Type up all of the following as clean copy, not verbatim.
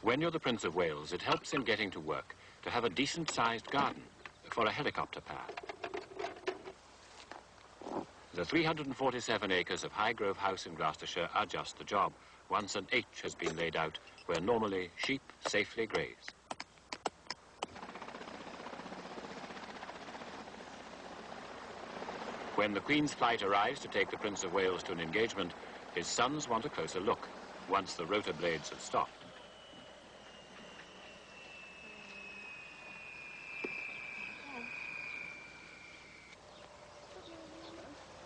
When you're the Prince of Wales, it helps in getting to work to have a decent-sized garden for a helicopter pad. The 347 acres of Highgrove House in Gloucestershire are just the job, once an H has been laid out where normally sheep safely graze. When the Queen's flight arrives to take the Prince of Wales to an engagement, his sons want a closer look, once the rotor blades have stopped.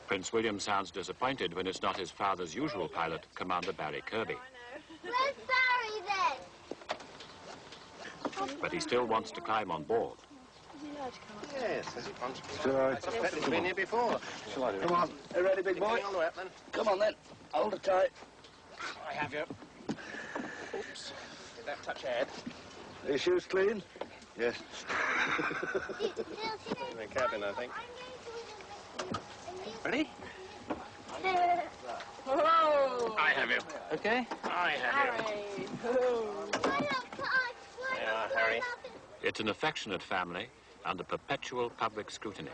Prince William sounds disappointed when it's not his father's usual pilot, Commander Barry Kirby. Where's Barry then? But he still wants to climb on board. Yes, has he wants to? Shall I? I suspect he's been here before. Shall I do it? Come on, you ready, big boy? On the way up, then. Come on then, hold it tight. I have you. Oops. Did that touch your head? Are your shoes clean? Yes. In the cabin, I think. Ready? Whoa! I have you. Okay. I have you. There you are, Harry. It's an affectionate family under perpetual public scrutiny.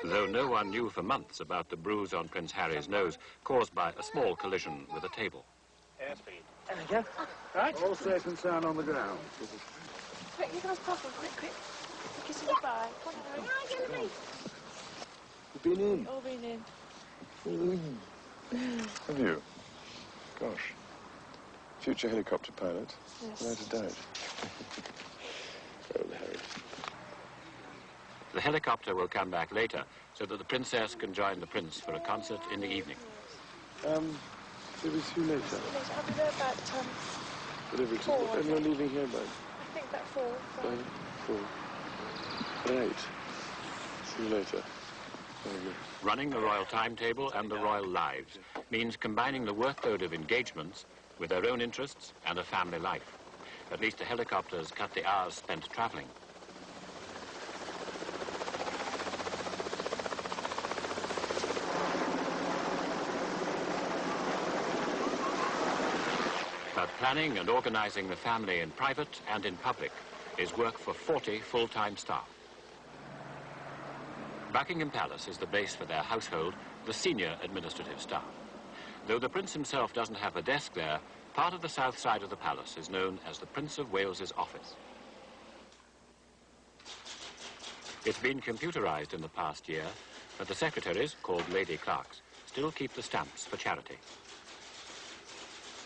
Though no one knew for months about the bruise on Prince Harry's nose caused by a small collision with a table. Airspeed. There we go. Right. All safe and sound on the ground. Quick, you guys pop them, quick. Kiss him goodbye. Come on, Harry. You've been in. All been in. Have you? Gosh. Future helicopter pilot. Yes. Without a doubt. Oh, Harry. The helicopter will come back later so that the princess can join the prince for a concert in the evening. It was who later? I'll be there about Whatever it is. 4, I Everyone think. leaving here by I think about 4. 4. Right. See you later. Very good. Running the royal timetable and the royal lives means combining the workload of engagements with their own interests and a family life. At least the helicopters cut the hours spent travelling. But planning and organising the family in private and in public is work for 40 full-time staff. Buckingham Palace is the base for their household, the senior administrative staff. Though the Prince himself doesn't have a desk there, part of the south side of the palace is known as the Prince of Wales's office. It's been computerised in the past year, but the secretaries, called lady clerks, still keep the stamps for charity.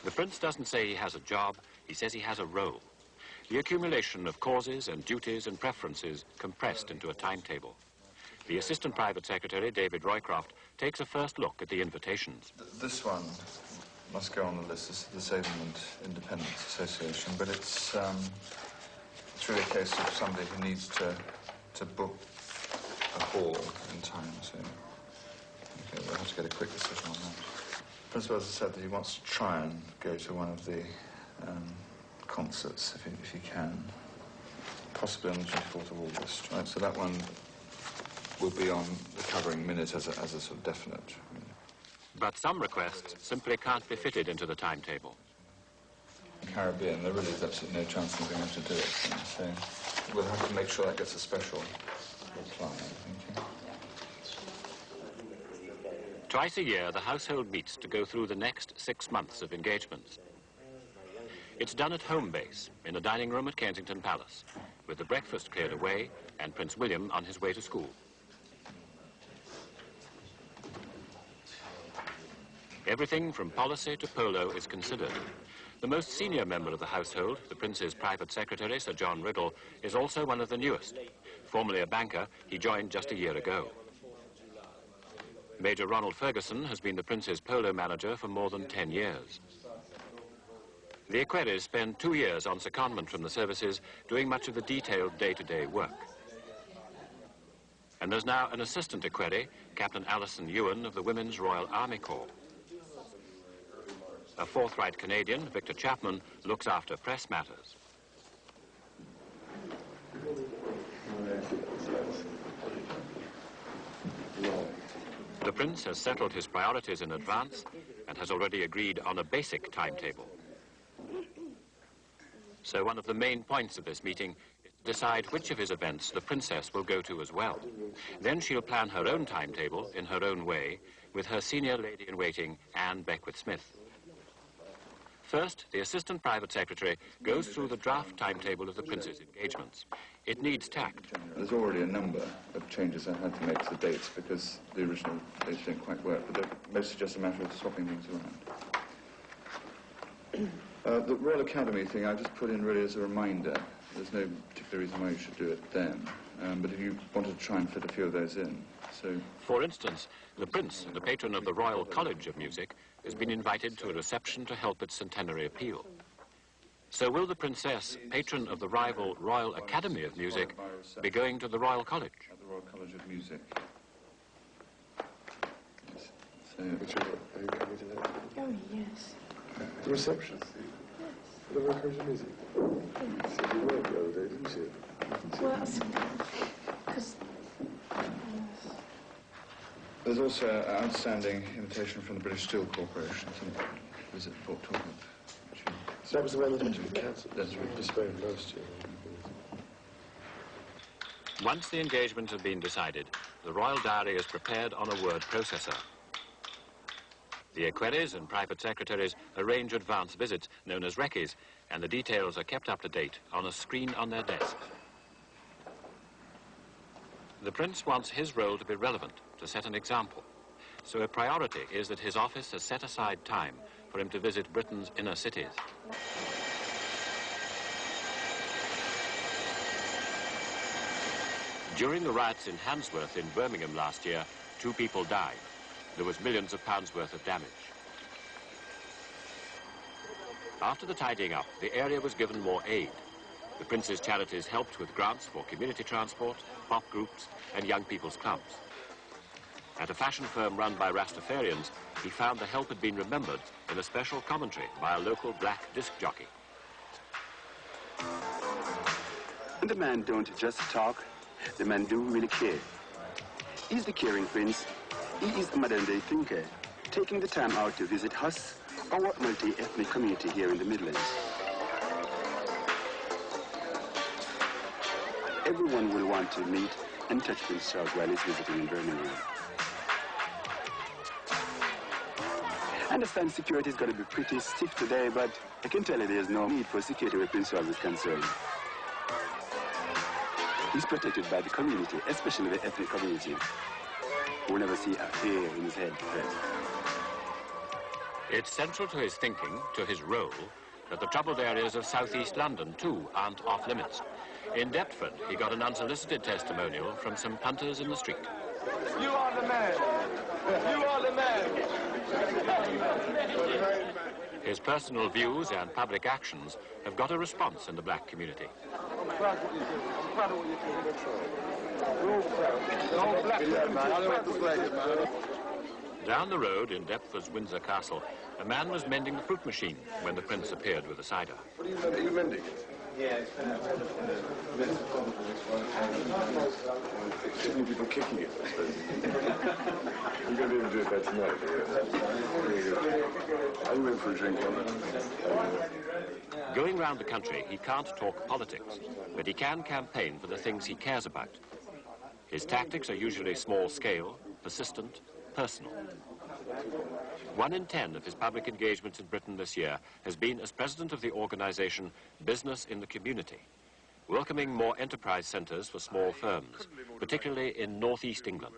The Prince doesn't say he has a job, he says he has a role. The accumulation of causes and duties and preferences compressed into a timetable. The Assistant Private Secretary, David Roycroft, takes a first look at the invitations. This one must go on the list. This is the Saving and Independence Association, but it's really a case of somebody who needs to book a hall in time, so okay, we'll have to get a quick decision on that. Prince Wales has said that he wants to try and go to one of the concerts, if he can, possibly on the 24th of August, right? So that one will be on the covering minute as a sort of definite. But some requests simply can't be fitted into the timetable. Caribbean, there really is absolutely no chance of being able to do it. So we'll have to make sure that gets a special reply, I think. Twice a year, the household meets to go through the next 6 months of engagements. It's done at home base, in a dining room at Kensington Palace, with the breakfast cleared away and Prince William on his way to school. Everything from policy to polo is considered. The most senior member of the household, the Prince's private secretary, Sir John Riddle, is also one of the newest. Formerly a banker, he joined just a year ago. Major Ronald Ferguson has been the Prince's polo manager for more than 10 years. The equerries spend 2 years on secondment from the services, doing much of the detailed day-to-day work. And there's now an assistant equerry, Captain Alison Ewan of the Women's Royal Army Corps. A forthright Canadian, Victor Chapman, looks after press matters. The Prince has settled his priorities in advance and has already agreed on a basic timetable. So one of the main points of this meeting is to decide which of his events the Princess will go to as well. Then she'll plan her own timetable in her own way with her senior lady-in-waiting, Anne Beckwith-Smith. First, the Assistant Private Secretary goes through the draft timetable of the Prince's engagements. It needs tact. There's already a number of changes I had to make to the dates because the original dates didn't quite work, but they're mostly just a matter of swapping things around. The Royal Academy thing I just put in really as a reminder. There's no particular reason why you should do it then, but if you wanted to try and fit a few of those in, so... For instance, the Prince, the patron of the Royal College of Music, has been invited to a reception to help its centenary appeal. So will the Princess, patron of the rival Royal Academy of Music, be going to the Royal College? At the Royal College of Music. Yes. So... Are you coming to that? Oh, yes. The reception? Yes. The Royal College of Music? Yes. So you weren't the other day, didn't you? Well, because... There's also an outstanding invitation from the British Steel Corporation to visit Port Talbot. So that was the one that had to be cancelled? That's right. Postponed last year. Once the engagements have been decided, the Royal Diary is prepared on a word processor. The equerries and private secretaries arrange advance visits, known as recces, and the details are kept up to date on a screen on their desks. The Prince wants his role to be relevant, to set an example. So a priority is that his office has set aside time for him to visit Britain's inner cities. During the riots in Handsworth in Birmingham last year, 2 people died. There was millions of pounds worth of damage. After the tidying up, the area was given more aid. The Prince's charities helped with grants for community transport, pop groups, and young people's clubs. At a fashion firm run by Rastafarians, he found the help had been remembered in a special commentary by a local black disc jockey. The man don't just talk, the man do really care. He's the caring prince. He is a modern-day thinker, taking the time out to visit us, our multi-ethnic community here in the Midlands. Everyone will want to meet and touch Prince Charles while he's visiting in Birmingham. I understand security is going to be pretty stiff today, but I can tell you there's no need for security where Prince Charles is concerned. He's protected by the community, especially the ethnic community, who will never see a hair in his head. It's central to his thinking, to his role, that the troubled areas of southeast London, too, aren't off limits. In Deptford, he got an unsolicited testimonial from some punters in the street. You are the man. You are the man. His personal views and public actions have got a response in the black community. I'm proud of what you do. I'm proud of what you do. We're all proud. The whole black community. Down the road in Deptford's Windsor Castle, a man was mending the fruit machine when the Prince appeared with a cider. What are you mending? Are you mending it? Sydney people kicking it, I suppose. I'm going to be able to do it better tonight. Are you in for a drink, Going round the country, he can't talk politics, but he can campaign for the things he cares about. His tactics are usually small-scale, persistent, personal. 1 in 10 of his public engagements in Britain this year has been as president of the organisation Business in the Community, welcoming more enterprise centres for small firms, particularly in northeast England.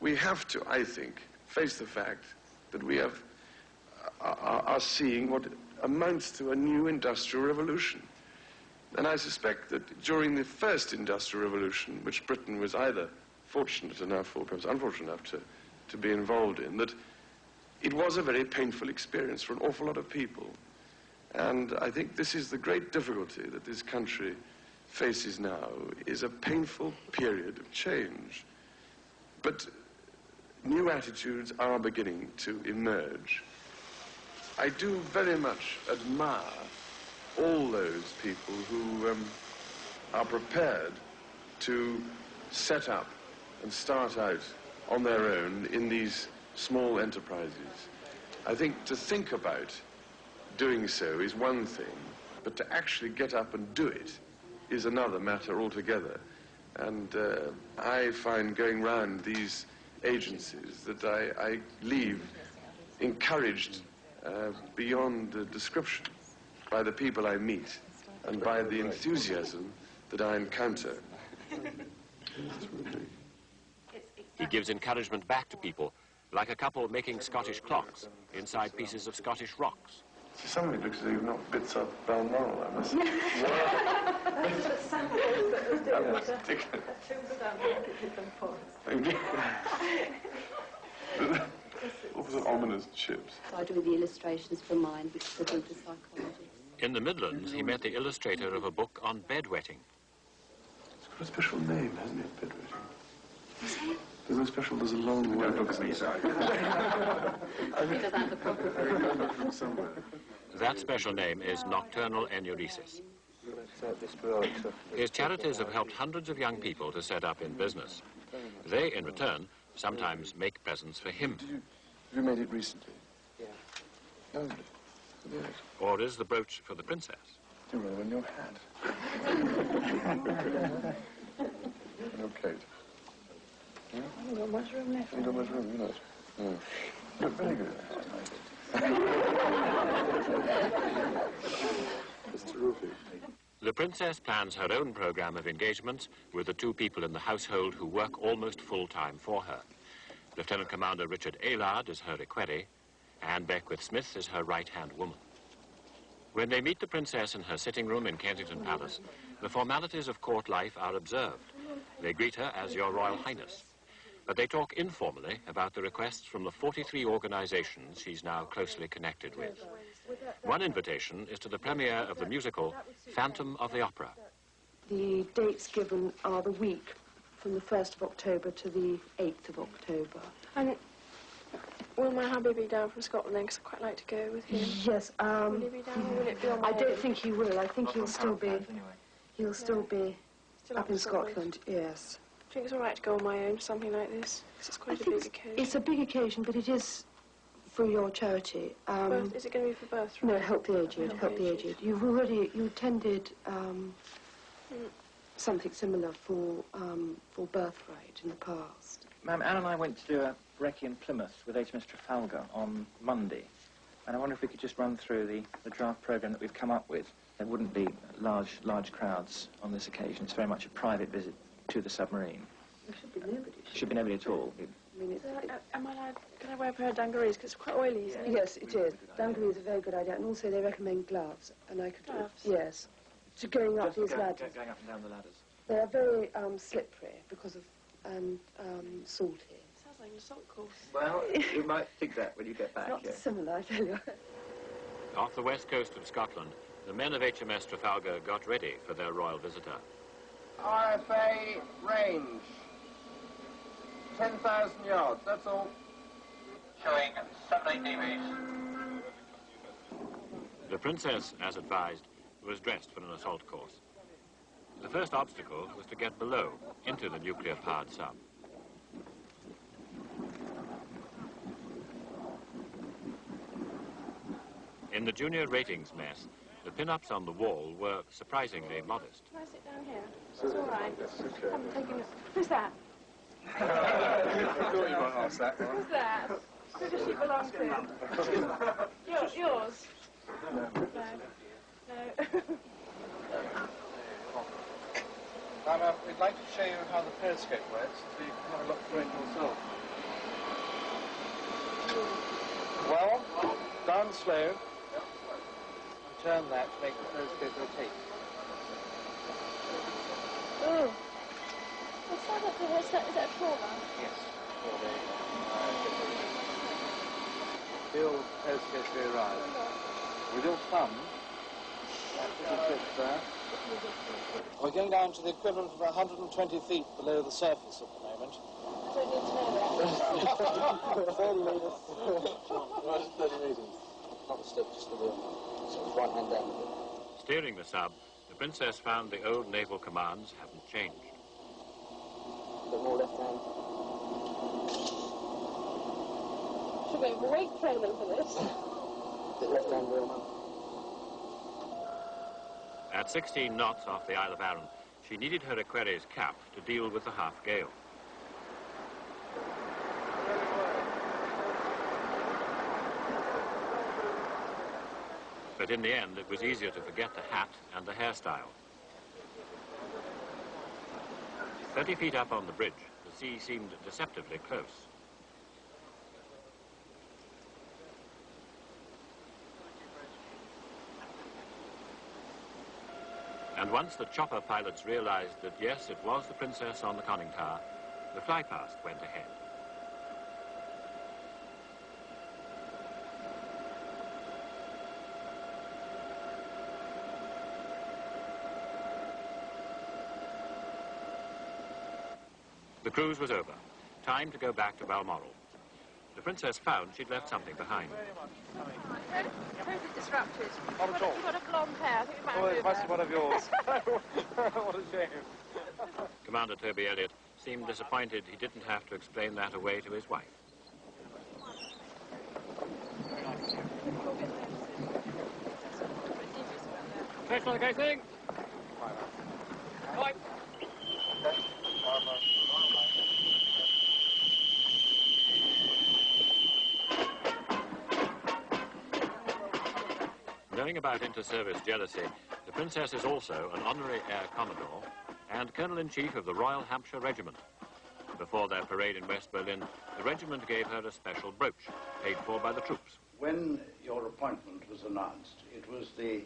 We have to, I think, face the fact that we are seeing what amounts to a new industrial revolution. And I suspect that during the first industrial revolution, which Britain was either fortunate enough or perhaps unfortunate enough to be involved in, that it was a very painful experience for an awful lot of people. And I think this is the great difficulty that this country faces now, is a painful period of change. But new attitudes are beginning to emerge. I do very much admire all those people who are prepared to set up and start out on their own in these small enterprises. I think to think about doing so is one thing, but to actually get up and do it is another matter altogether. And I find going round these agencies that I leave encouraged beyond description by the people I meet and by the enthusiasm that I encounter. He gives encouragement back to people, like a couple making Scottish clocks inside pieces of Scottish rocks. Somebody looks as though you've not bits up Balmoral, I must say. All sorts of ominous chips. I do the illustrations for mine, which is a good psychology. In the Midlands, he met the illustrator of a book on bedwetting. It's got a special name, hasn't it, bedwetting? There's a special, there's a long word. Don't look at me, sorry. That special name is nocturnal enuresis. His charities have helped hundreds of young people to set up in business. They, in return, sometimes make presents for him. Have you made it recently? Yeah. Oh, yes. Or is the brooch for the princess? You're rather in your hat. No, Kate. Yeah? I haven't got much room left. You haven't got much room, you know. No. You're very good. It's terrific. The princess plans her own programme of engagements with the 2 people in the household who work almost full-time for her. Lieutenant Commander Richard Aylard is her equerry, and Beckwith Smith is her right-hand woman. When they meet the princess in her sitting room in Kensington Palace, the formalities of court life are observed. They greet her as Your Royal Highness, but they talk informally about the requests from the 43 organisations she's now closely connected with. One invitation is to the premiere of the musical Phantom of the Opera. The dates given are the week from the 1st of October to the 8th of October. And will my hubby be down from Scotland then? Because I'd quite like to go with him. Yes. Will he be down or will it be on my I don't own? think he will. I think he'll still be up in Scotland. Yes. Do you think it's all right to go on my own for something like this? Because it's quite a big occasion. It's a big occasion, but it is for your charity. Is it going to be for birthright? No, Help the Aged. Help the Aged. You attended something similar for birthright in the past. Ma'am, Anne and I went to do a recce in Plymouth with HMS Trafalgar on Monday, and I wonder if we could just run through the draft programme that we've come up with. There wouldn't be large crowds on this occasion. It's very much a private visit to the submarine. There should be nobody. Should be nobody at all. I mean, Am I allowed, can I wear a pair of dungarees? Because it's quite oily, isn't it? yes, it is. Dungaree is a very good idea, and also they recommend gloves. And I could Gloves? Yes. To going up these ladders. Going up and down the ladders. They are very slippery because of salty. Sounds like an assault course. Well, you might think that when you get back. Not dissimilar, I tell you. Off the west coast of Scotland, the men of HMS Trafalgar got ready for their royal visitor. RFA range. 10,000 yards, that's all. Showing 7-8 dBs. The princess, as advised, was dressed for an assault course. The first obstacle was to get below, into the nuclear-powered sub. In the junior ratings mess, the pin-ups on the wall were surprisingly modest. Can I sit down here? It's all right. I'm taking... Who's that? I thought you might ask that. Who's that? Who does she belong to? Yours? No. We'd like to show you how the periscope works, so you can have a look through it yourself. Well, down slow, and turn that to make the periscope rotate. Oh. What's that up there? Is that a trawler? Yes. Feel the periscope go right. With your thumb, that little bit there. We're going down to the equivalent of 120 feet below the surface at the moment. I don't need to know that. 30 metres. 30 metres. Not the stick, just the wheel. So it's right hand down. Steering the sub, the Princess found the old naval commands hadn't changed. A bit more left hand. Should be a weight training for this. Bit left hand wheel, man. At 16 knots off the Isle of Arran, she needed her Aquarius cap to deal with the half gale. But in the end, it was easier to forget the hat and the hairstyle. 30 feet up on the bridge, the sea seemed deceptively close. And once the chopper pilots realized that, yes, it was the Princess on the conning tower, the flypast went ahead. The cruise was over. Time to go back to Balmoral. The Princess found she'd left something behind. Totally disrupted. Not at all. You've got a blonde hair. I think it might Oh, have it must be one of yours. What a shame. Commander Toby Elliott seemed disappointed he didn't have to explain that away to his wife. Next one, okay, thing? Bye. Knowing about inter-service jealousy, the Princess is also an honorary Air Commodore and Colonel-in-Chief of the Royal Hampshire Regiment. Before their parade in West Berlin, the regiment gave her a special brooch, paid for by the troops. When your appointment was announced, it was the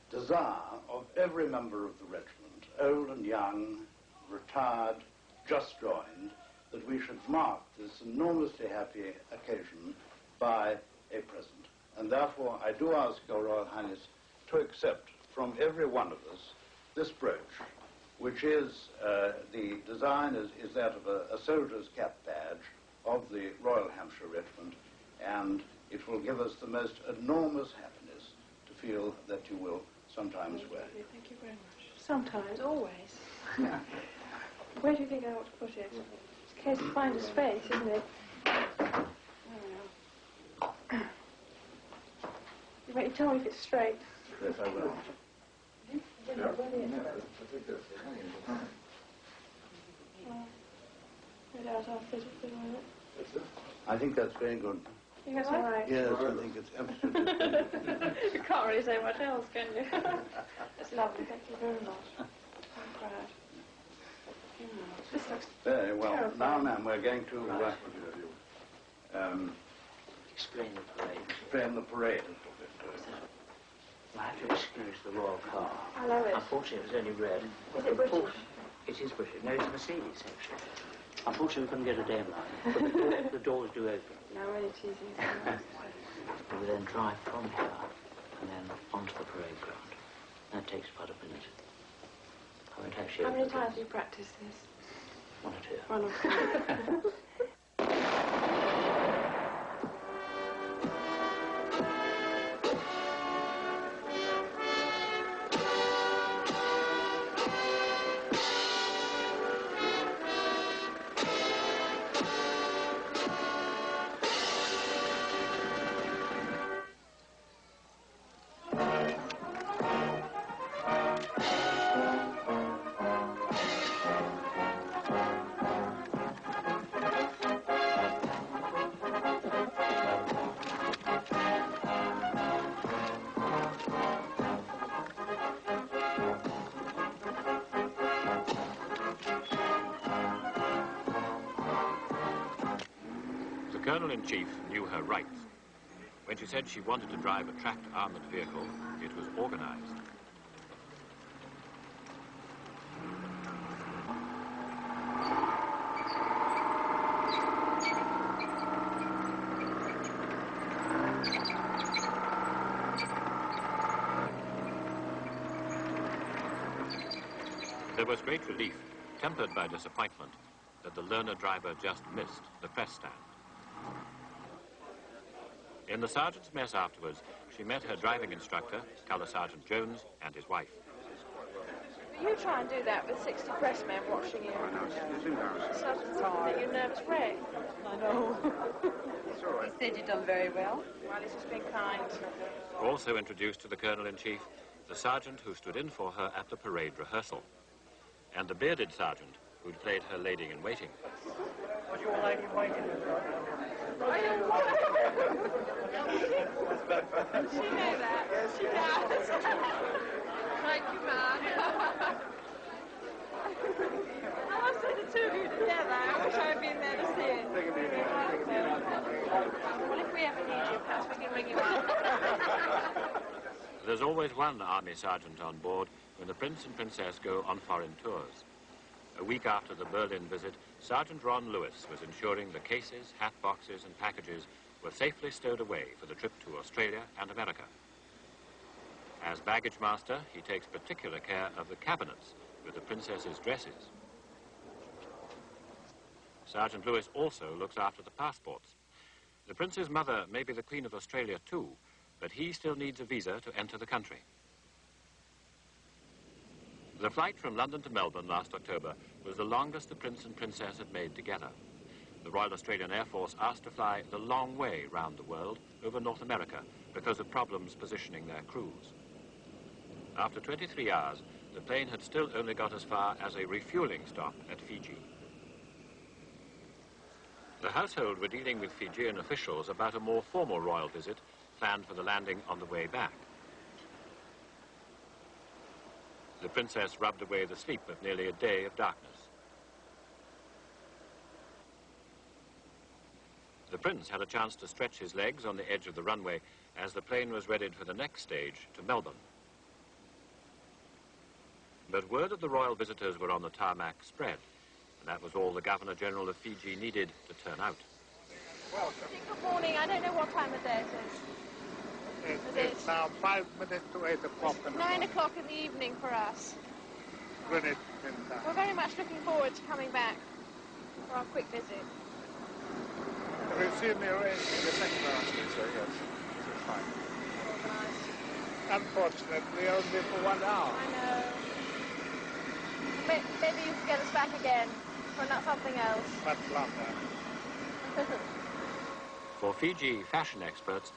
desire of every member of the regiment, old and young, retired, just joined, that we should mark this enormously happy occasion by a present. And therefore, I do ask Your Royal Highness to accept from every one of us this brooch, which is, the design is that of a soldier's cap badge of the Royal Hampshire Regiment, and it will give us the most enormous happiness to feel that you will sometimes wear it. Thank you very much. Sometimes, always. Yeah. Where do you think I ought to put it? It's a case of find a space, isn't it? You tell me if it's straight. Yes, I will. I think that's very good. You think that's all right? Yes, I think it's absolutely good. You can't really say much else, can you? That's lovely. Thank you very much. I'm proud. This looks Very well. terrifying. Now, ma'am, we're going to Explain the parade. explain the parade. I have to excuse the royal car. I love it. Unfortunately, it was only red. Is it British? It is British. No, it's Mercedes, actually. Unfortunately, we couldn't get a day line, but the doors do open. No, really cheesy. We then drive from here and then onto the parade ground. That takes about a minute. I won't actually... How many times do you practice this? One or two. One or two. Colonel-in-Chief knew her rights. When she said she wanted to drive a tracked armoured vehicle, it was organised. There was great relief, tempered by disappointment, that the learner driver just missed the press stand. In the sergeant's mess afterwards, she met her driving instructor, Colour Sergeant Jones, and his wife. You try and do that with 60 pressmen watching you. I know, it's embarrassing. Sergeant's that you're nervous wreck. I know. He said you'd done very well. Well, he's just been kind. Also introduced to the Colonel-in-Chief, the sergeant who stood in for her at the parade rehearsal, and the bearded sergeant who'd played her lady-in-waiting. Was your lady-in-waiting? She knew that. Yes, she does. Thank you, Mark. I must say the two of you together. I wish I had been there to see it. Well, if we ever need you, perhaps we can ring you up. There's always one army sergeant on board when the Prince and Princess go on foreign tours. A week after the Berlin visit, Sergeant Ron Lewis was ensuring the cases, hat boxes and packages were safely stowed away for the trip to Australia and America. As baggage master, he takes particular care of the cabinets with the princess's dresses. Sergeant Lewis also looks after the passports. The prince's mother may be the Queen of Australia too, but he still needs a visa to enter the country. The flight from London to Melbourne last October was the longest the Prince and Princess had made together. The Royal Australian Air Force asked to fly the long way round the world over North America because of problems positioning their crews. After 23 hours, the plane had still only got as far as a refueling stop at Fiji. The household were dealing with Fijian officials about a more formal royal visit planned for the landing on the way back. The princess rubbed away the sleep of nearly a day of darkness. The prince had a chance to stretch his legs on the edge of the runway as the plane was readied for the next stage to Melbourne. But word that the royal visitors were on the tarmac spread, and that was all the Governor-General of Fiji needed to turn out. Good morning. I don't know what time of day it is. It's now 5 minutes to 8 o'clock. 9 o'clock in the evening for us. Greenwich Mean Time. We're very much looking forward to coming back for our quick visit. Have you seen the arrangement? Yes, thank you very much, sir. Yes, it's fine. Unfortunately, only for 1 hour. I know. Maybe you can get us back again for something else. Much longer. For Fiji fashion experts,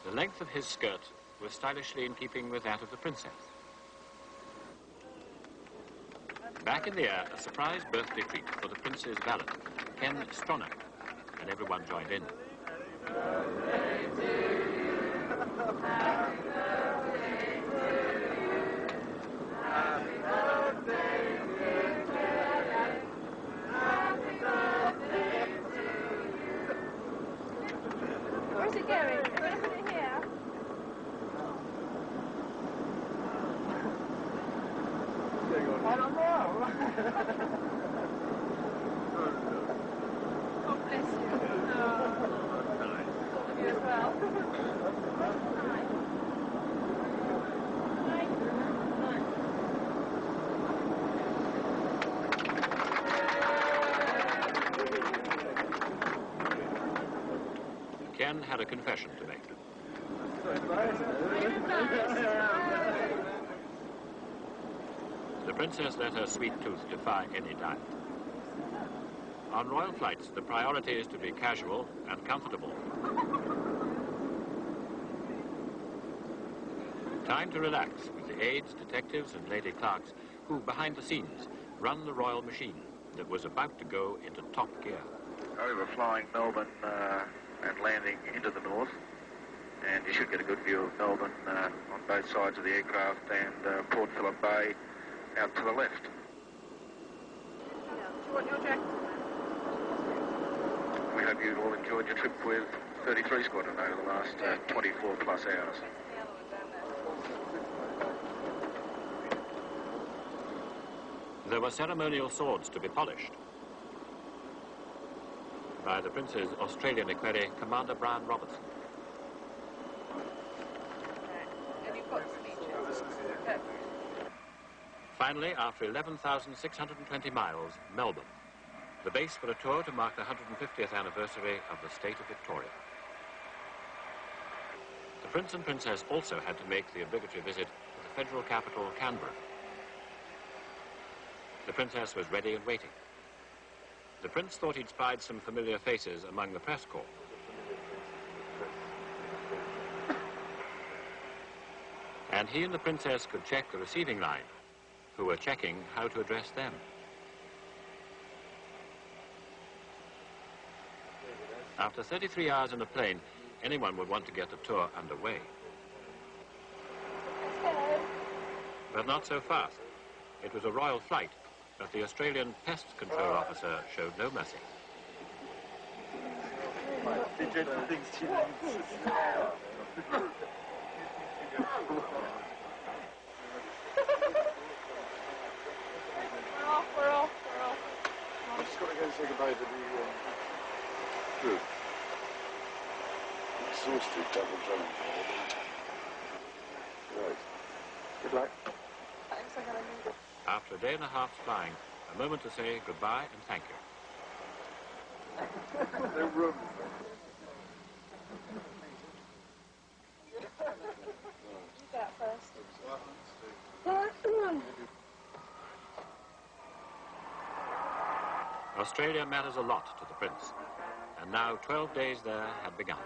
the length of his skirt was stylishly in keeping with that of the princess. Back in the air, a surprise birthday treat for the prince's valet, Ken Stronach, and everyone joined in. Happy birthday to you. Happy birthday to you. Happy birthday, dear Claire. Happy birthday to you. Where's it going? Is it here? I don't know. God bless you. Thought of you as well. Ken had a confession to make. The princess let her sweet tooth defy any diet. On royal flights, the priority is to be casual and comfortable. Time to relax with the aides, detectives and lady clerks who, behind the scenes, run the royal machine that was about to go into top gear. We were flying Melbourne and landing into the north, and you should get a good view of Melbourne on both sides of the aircraft, and Port Phillip Bay out to the left. Do you want your jacket? We hope you've all enjoyed your trip with 33 Squadron over the last 24 plus hours. There were ceremonial swords to be polished by the Prince's Australian equerry, Commander Brian Robertson. Finally, after 11,620 miles, Melbourne, the base for a tour to mark the 150th anniversary of the state of Victoria. The Prince and Princess also had to make the obligatory visit to the federal capital, Canberra. The Princess was ready and waiting. The Prince thought he'd spied some familiar faces among the press corps. And he and the Princess could check the receiving line, who were checking how to address them. After 33 hours in a plane, anyone would want to get the tour underway. But not so fast. It was a royal flight, but the Australian pest control officer showed no mercy. We're off. I've just got to go and say goodbye to the crew. Exhausted, double drunk. Right. Good luck. Thanks, I gotta need it. After a day and a half's flying, a moment to say goodbye and thank you. No room. You go out first. Australia matters a lot to the Prince, and now 12 days there had begun.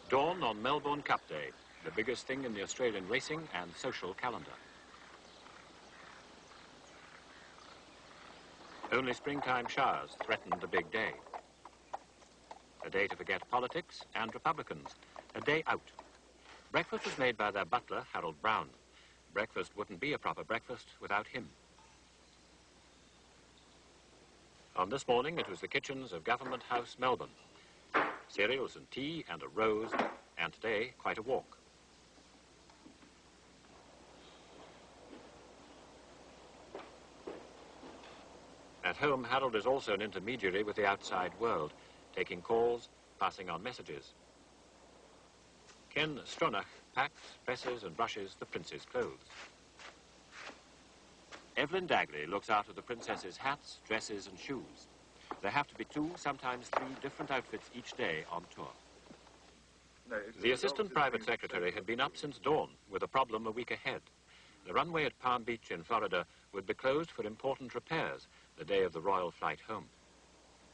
Dawn on Melbourne Cup Day, the biggest thing in the Australian racing and social calendar. Only springtime showers threatened the big day. A day to forget politics and Republicans, a day out. Breakfast was made by their butler, Harold Brown. Breakfast wouldn't be a proper breakfast without him. On this morning, it was the kitchens of Government House, Melbourne. Cereals and tea and a rose, and today, quite a walk. At home, Harold is also an intermediary with the outside world, taking calls, passing on messages. Ken Stronach packs, presses and brushes the Prince's clothes. Evelyn Dagley looks after the Princess's hats, dresses and shoes. There have to be 2, sometimes 3 different outfits each day on tour. The assistant private secretary had been up since dawn with a problem a week ahead. The runway at Palm Beach in Florida would be closed for important repairs the day of the royal flight home.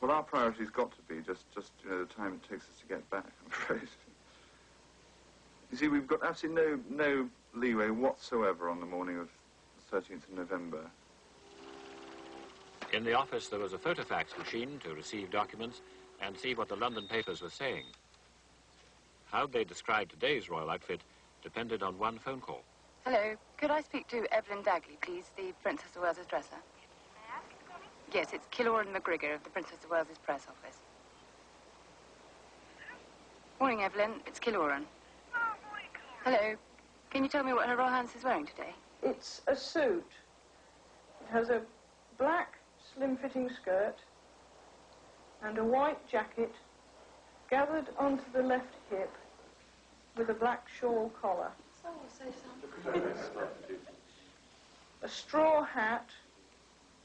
Well, our priority's got to be just the time it takes us to get back, I'm afraid. You see, we've got absolutely no leeway whatsoever on the morning of the 13th of November. In the office, there was a photofax machine to receive documents and see what the London papers were saying. How they described today's royal outfit depended on one phone call. Hello, could I speak to Evelyn Dagley, please, the Princess of Wales's dresser? May I ask who's calling? Yes, it's Killoran McGrigor of the Princess of Wales's press office. Morning, Evelyn. It's Killoran. Oh, morning, Killoran. Hello. Can you tell me what Her Royal Highness is wearing today? It's a suit. It has a black, slim-fitting skirt and a white jacket gathered onto the left hip with a black shawl collar. Someone say something. A straw hat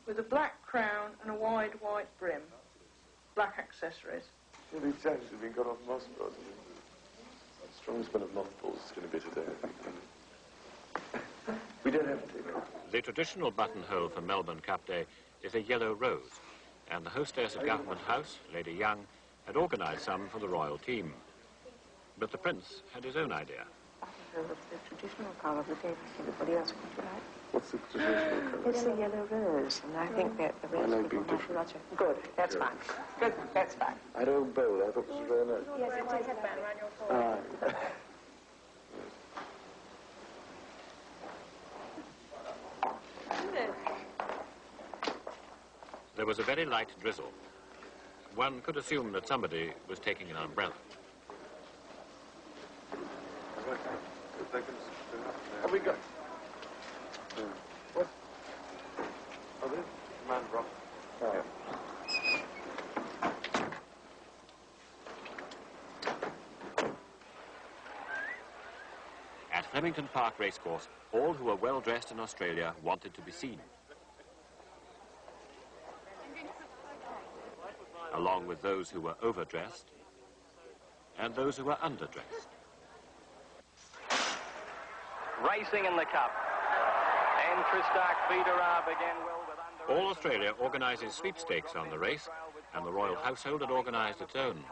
with a black crown and a wide white brim. Black accessories. All these jackets have been got off mothballs. The strongest one of mothballs is going to be today, I think. We don't have to. The traditional buttonhole for Melbourne Cup Day is a yellow rose, and the hostess of Government House, Lady Young, had organised some for the royal team. But the Prince had his own idea. the traditional colour of the day like everybody else. What do you like? What's the traditional colour? It's a yellow rose, and I think that the rose like people being might be much. Good, that's Sure. fine. Good, that's fine. I don't bowl. I thought it was very nice. Yes, it's a headband around your forehead. There was a very light drizzle. One could assume that somebody was taking an umbrella. Have we got? What? Oh, this man rock. Oh. At Flemington Park Racecourse, all who were well dressed in Australia wanted to be seen, along with those who were overdressed and those who were underdressed. Racing in the Cup. And Tristark Federer began well with under... All Australia organises sweepstakes on the race, and the royal household had organised its own.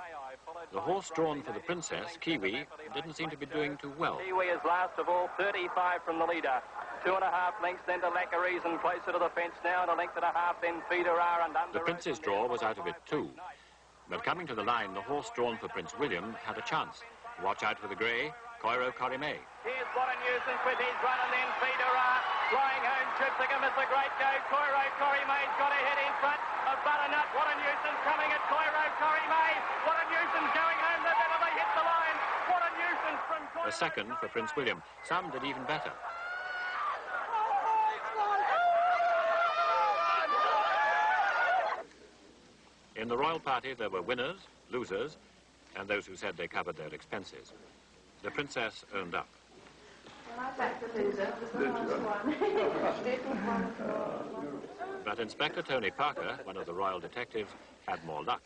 The horse drawn for the princess, Kiwi, didn't seem to be doing too well. Kiwi is last of all, 35 from the leader. 2.5 lengths then to Lacqueries and closer to the fence now, and 1.5 lengths then Federer and under... The prince's draw was out of it too. But coming to the line, the horse drawn for Prince William had a chance. Watch out for the grey, Coiro Corime. Here's what a nuisance with his run, and then Federer flying home. Chipsicum is a great go. Coiro Corime's got a head in front of Butternut. What a nuisance coming at Coiro Corime. What a nuisance going home. The better they hit the line. What a nuisance from Coiro. A second for Prince William. Some did even better. In the royal party, there were winners, losers, and those who said they covered their expenses. The princess owned up. Well, I backed the loser. It was the last one. But Inspector Tony Parker, one of the royal detectives, had more luck.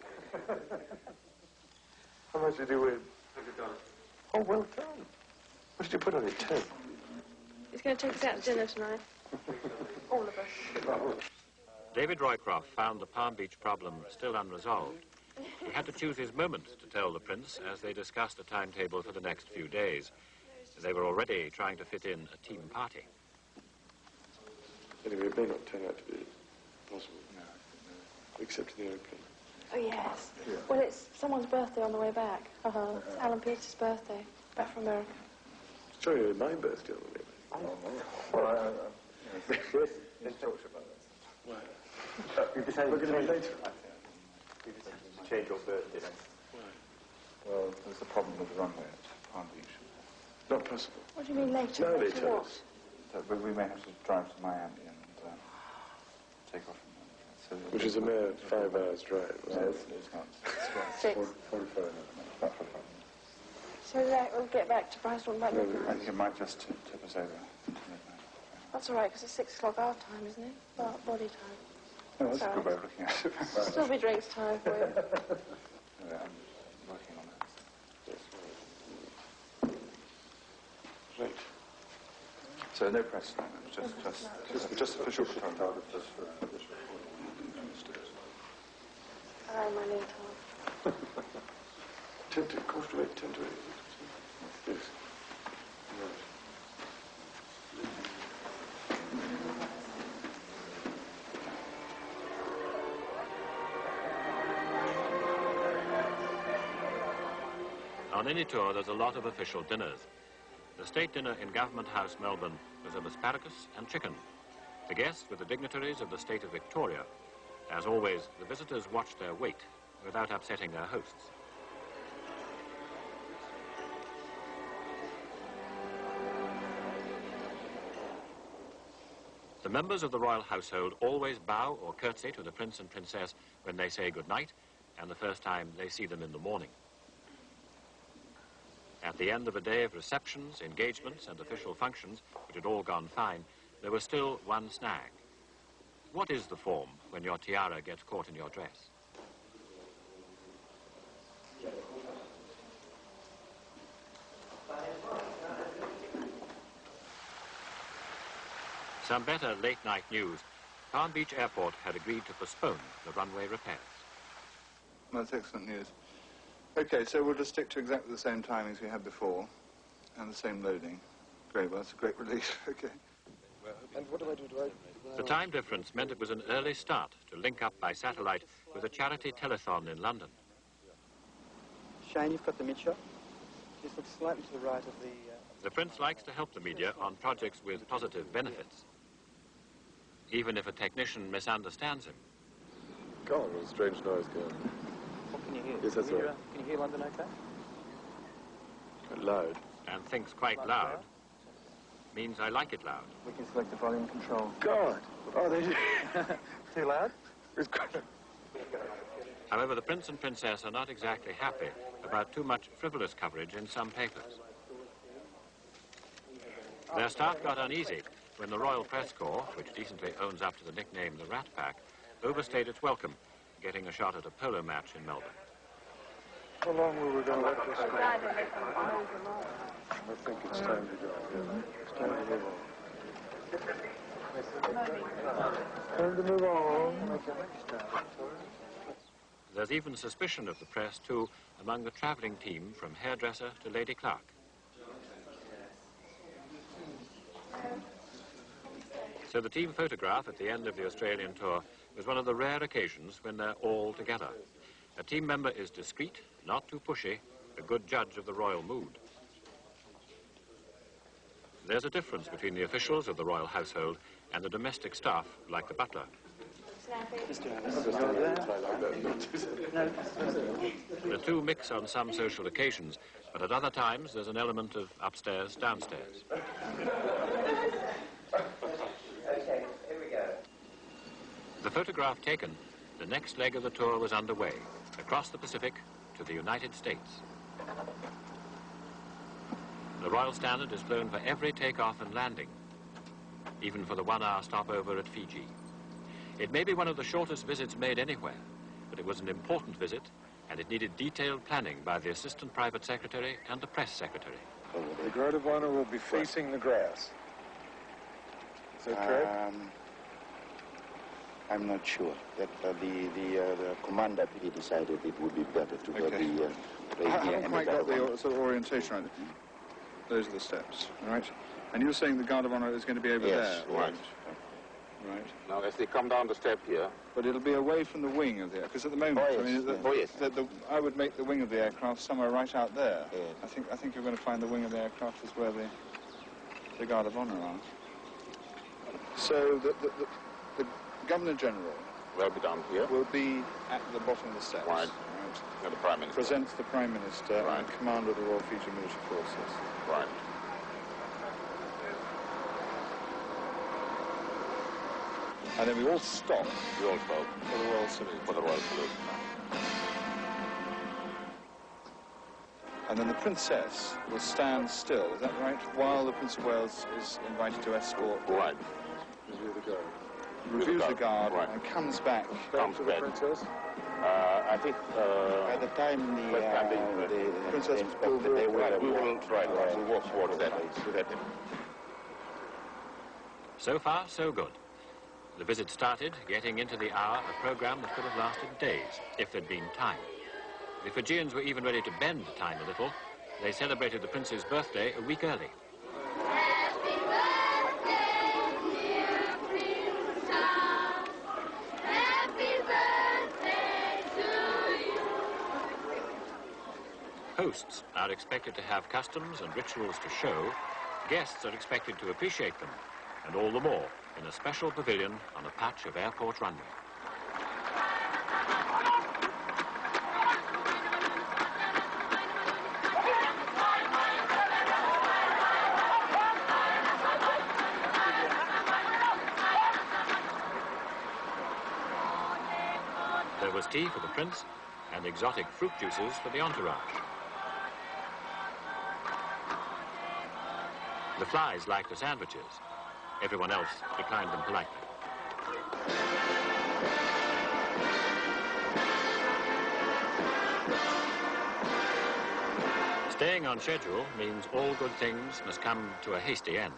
How much did you win? $100. Oh, well done. What did you put on it, 10? He's going to take us out to dinner tonight. All of us. David Roycroft found the Palm Beach problem still unresolved. He had to choose his moment to tell the prince as they discussed a timetable for the next few days. They were already trying to fit in a team party. Anyway, it may not turn out to be possible. No. Except in the aeroplane. Oh, yes. Yeah. Well, it's someone's birthday on the way back. It's Alan Peters' birthday, back from America. Sorry, my birthday on the way back. Oh, well, let's talk about that. Why? We're going to be later. Change your birthday. Why? Well, there's a problem with the runway at Palm Beach. Not possible. What do you mean later? No, they Later tell what? us. We may have to drive to Miami and take off from there. So which is a mere 5 hours drive, wasn't it? It's not. It's 6. 45 minutes. So that we'll get back to Bristol by midnight. I think it might just tip us over to midnight. That's all right, because it's 6 o'clock our time, isn't it? Well, body time. No, that's a good way of looking at it. Still be drinks time for you. Yeah, I'm working on that. Right. So no press statement, just official control. My new time. 10 to 8, 10 to 8. Yes. Right. On any tour, there's a lot of official dinners. The state dinner in Government House, Melbourne, was of asparagus and chicken. The guests were the dignitaries of the state of Victoria. As always, the visitors watched their weight without upsetting their hosts. The members of the royal household always bow or curtsy to the prince and princess when they say goodnight, and the first time they see them in the morning. At the end of a day of receptions, engagements, and official functions, which had all gone fine, there was still one snag. What is the form when your tiara gets caught in your dress? Some better late-night news. Palm Beach Airport had agreed to postpone the runway repairs. That's excellent news. Okay, so we'll just stick to exactly the same timings we had before and the same loading. Great, well, that's a great relief. Okay. And what do I do? The time difference meant it was an early start to link up by satellite with a charity telethon in London. Shane, you've got the mid shot. Just look slightly to the right of the... The Prince likes to help the media on projects with positive benefits, even if a technician misunderstands him. God, what a strange noise going on. What can you hear? Yes, that's right. Can you hear London okay? Quite loud. And thinks quite loud means I like it loud. We can select the volume control. God! Oh, they Too loud? It's quite... However, the Prince and Princess are not exactly happy about too much frivolous coverage in some papers. Their staff got uneasy when the Royal Press Corps, which decently owns up to the nickname the Rat Pack, overstayed its welcome, getting a shot at a polo match in Melbourne. How long will we go like this? I think it's time to go. It's time to move on. Time to move on. There's even suspicion of the press, too, among the travelling team from hairdresser to Lady Clark. So the team photograph at the end of the Australian tour was one of the rare occasions when they're all together. A team member is discreet, not too pushy, a good judge of the royal mood. There's a difference between the officials of the royal household and the domestic staff, like the butler. The two mix on some social occasions, but at other times there's an element of upstairs, downstairs. Okay, here we go. The photograph taken, the next leg of the tour was underway, across the Pacific to the United States. The Royal Standard is flown for every takeoff and landing, even for the 1-hour stopover at Fiji. It may be one of the shortest visits made anywhere, but it was an important visit, and it needed detailed planning by the Assistant Private Secretary and the Press Secretary. The guard of honor will be facing the grass. Is that correct? I'm not sure. That the commander, he decided it would be better to have the... I haven't quite got the sort of orientation right. Those are the steps, all right? And you're saying the guard of honor is going to be over there? Right. Right. Now, as they come down the step here... But it'll be away from the wing of the aircraft, because at the moment, I mean, I would make the wing of the aircraft somewhere right out there. Yes. I think you're going to find the wing of the aircraft is where the guard of honor are. So the Governor-General will be down here. Will be at the bottom of the steps. Right. And the Prime Minister. Presents the Prime Minister and Commander of the Royal Fiji Military Forces. Right. And then we all stop. We all stop. For the Royal Salute. For the Royal Salute. And then the Princess will stand still, is that right? While the Prince of Wales is invited to escort. Right. Review the guard. Reviews the guard and comes back. Comes to the Princess? I think at the time the Princess will we will try to walk towards that. So far, so good. The visit started, getting into the hour, a programme that could have lasted days, if there'd been time. The Fijians were even ready to bend time a little. They celebrated the Prince's birthday a week early. Hosts are expected to have customs and rituals to show. Guests are expected to appreciate them, and all the more in a special pavilion on a patch of airport runway. There was tea for the Prince and exotic fruit juices for the entourage. The flies liked the sandwiches. Everyone else declined them politely. Staying on schedule means all good things must come to a hasty end.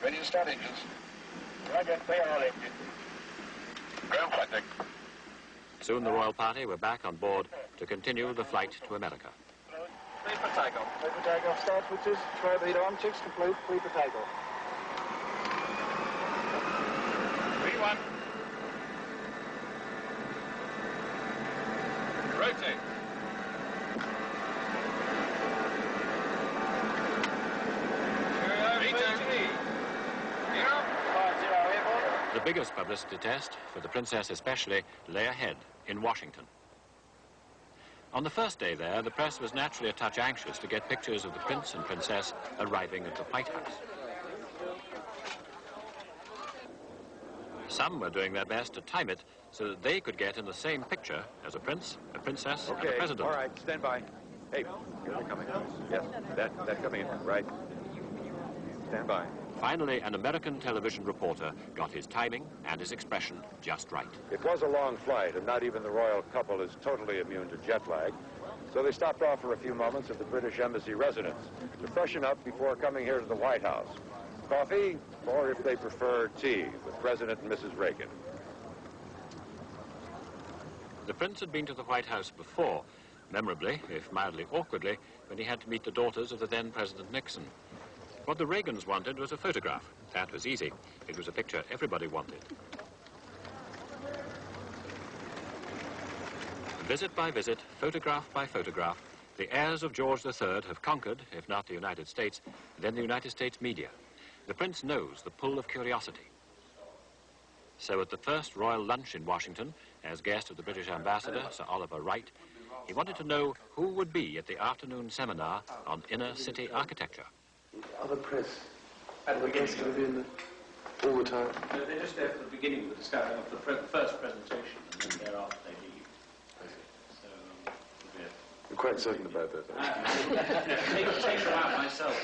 Ready to start engines. Roger, they are all engines. Ground flight deck. Soon the royal party were back on board to continue the flight to America. Stay for takeoff. Clear for takeoff. Start switches. Probe heater on. Checks complete. Clear for takeoff. 3-1. Rotate. The biggest publicity test, for the Princess especially, lay ahead in Washington. On the first day there, the press was naturally a touch anxious to get pictures of the Prince and Princess arriving at the White House. Some were doing their best to time it so that they could get in the same picture as a prince, a princess, and a president. All right, stand by. Hey, here they're coming. Yes, they're coming in, right? Stand by. Finally, an American television reporter got his timing and his expression just right. It was a long flight, and not even the royal couple is totally immune to jet lag. So they stopped off for a few moments at the British Embassy residence to freshen up before coming here to the White House. Coffee, or if they prefer, tea, with President and Mrs. Reagan. The prince had been to the White House before, memorably, if mildly awkwardly, when he had to meet the daughters of the then President Nixon. What the Reagans wanted was a photograph. That was easy. It was a picture everybody wanted. Visit by visit, photograph by photograph, the heirs of George III have conquered, if not the United States, then the United States media. The prince knows the pull of curiosity. So at the first royal lunch in Washington, as guest of the British ambassador, Sir Oliver Wright, he wanted to know who would be at the afternoon seminar on inner city architecture. Other press? At the beginning. Going to be in the, all the time? No, they're just there for the beginning of the discussion, of the first presentation, and then thereafter they leave. So, yeah. You're quite certain about that? Take them out myself.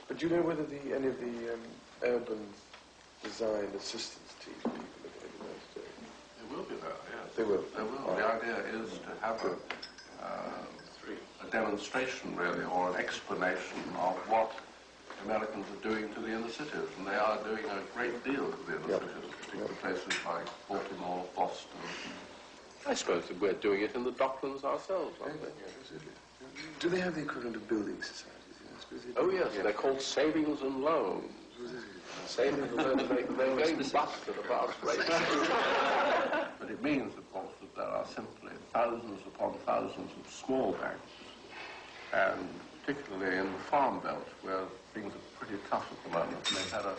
But do you know whether any of the urban design assistance team people are going to be nice doing? They will be there, yes. They will? They will. The idea is to have a demonstration, really, or an explanation of what Americans are doing to the inner cities. And they are doing a great deal to the inner cities, particularly places like Baltimore, Boston. I suppose that we're doing it in the Docklands ourselves, aren't they? Do they have the equivalent of building societies? Oh, yes. They're called savings and loans. Savings and loans, they're going bust at a fast rate. But it means, of course, that there are simply thousands upon thousands of small banks, and particularly in the farm belt, where things are pretty tough at the moment, and they've had a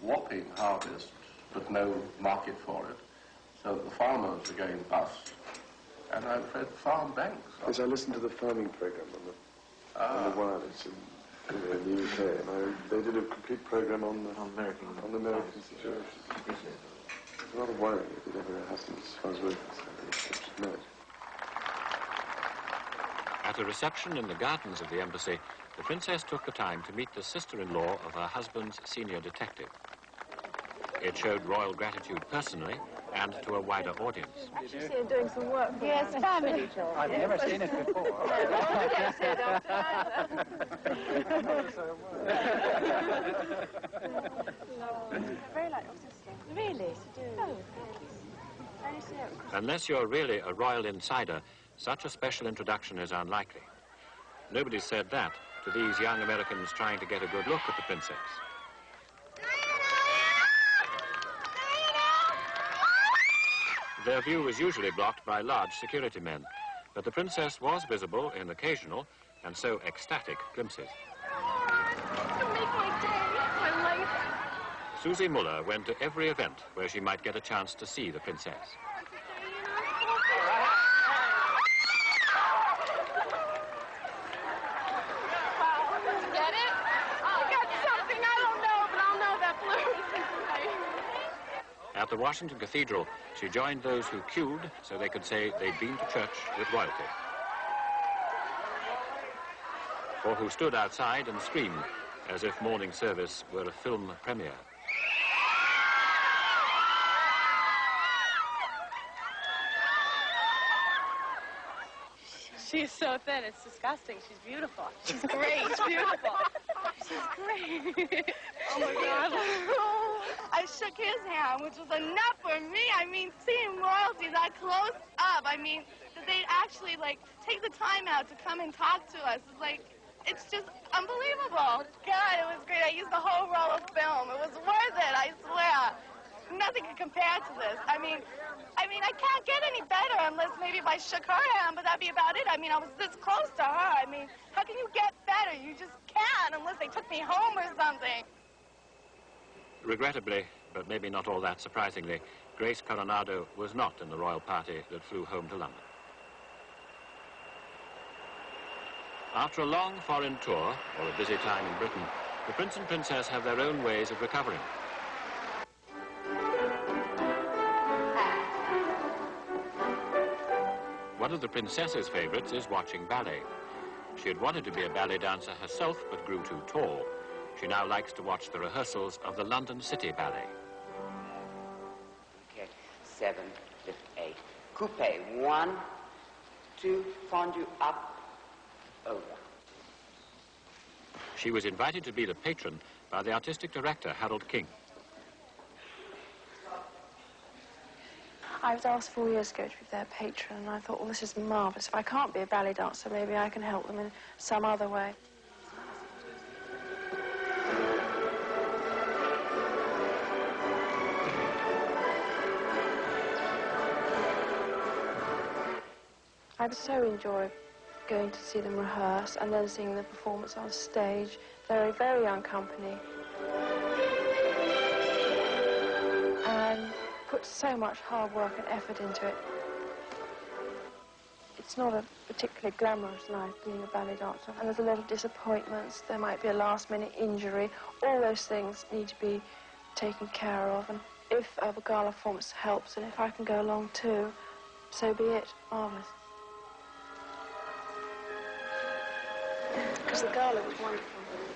whopping harvest, but no market for it, so that the farmers are going bust, and I'm afraid farm banks are... Yes, I listened to the farming programme on the wireless in the UK, and they did a complete programme on the American situation. It's rather worrying if it ever happens, as far as we're concerned. At a reception in the gardens of the embassy, the princess took the time to meet the sister-in-law of her husband's senior detective. It showed royal gratitude personally and to a wider audience. Actually, see her doing some work. Yes, family talk. I've never seen it before. Very like your sister. Really? Oh, Unless you're really a royal insider, such a special introduction is unlikely. Nobody said that to these young Americans trying to get a good look at the princess. Their view was usually blocked by large security men, but the princess was visible in occasional and so ecstatic glimpses. Susie Muller went to every event where she might get a chance to see the princess. Get it? I got something, I don't know, but I'll know that blue. At the Washington Cathedral, she joined those who queued so they could say they'd been to church with royalty, or who stood outside and screamed as if morning service were a film premiere. She's so thin, it's disgusting. She's beautiful. She's great. She's beautiful. She's great. Oh, my God. I shook his hand, which was enough for me. I mean, seeing royalty that close up. I mean, the that they'd actually, like, take the time out to come and talk to us. Like, it's just unbelievable. God, it was great. I used the whole roll of film. It was worth it, I swear. Nothing could compare to this. I mean, I can't get any better unless maybe if I shook her hand, but that'd be about it. I mean, I was this close to her. I mean, how can you get better? You just can't unless they took me home or something. Regrettably, but maybe not all that surprisingly, Grace Coronado was not in the royal party that flew home to London. After a long foreign tour, or a busy time in Britain, the Prince and Princess have their own ways of recovering. One of the princess's favorites is watching ballet. She had wanted to be a ballet dancer herself, but grew too tall. She now likes to watch the rehearsals of the London City Ballet. Okay, 7, lift 8. Coupe, 1, 2, fondue, up, over. She was invited to be the patron by the artistic director, Harold King. I was asked 4 years ago to be their patron, and I thought, well, this is marvellous. If I can't be a ballet dancer, maybe I can help them in some other way. I so enjoy going to see them rehearse and then seeing the performance on stage. They're a very young company and put so much hard work and effort into it. It's not a particularly glamorous life being a ballet dancer, and there's a lot of disappointments. There might be a last-minute injury. All those things need to be taken care of, and if a gala performance helps, and if I can go along too, so be it. Marvellous. Because the gala was wonderful.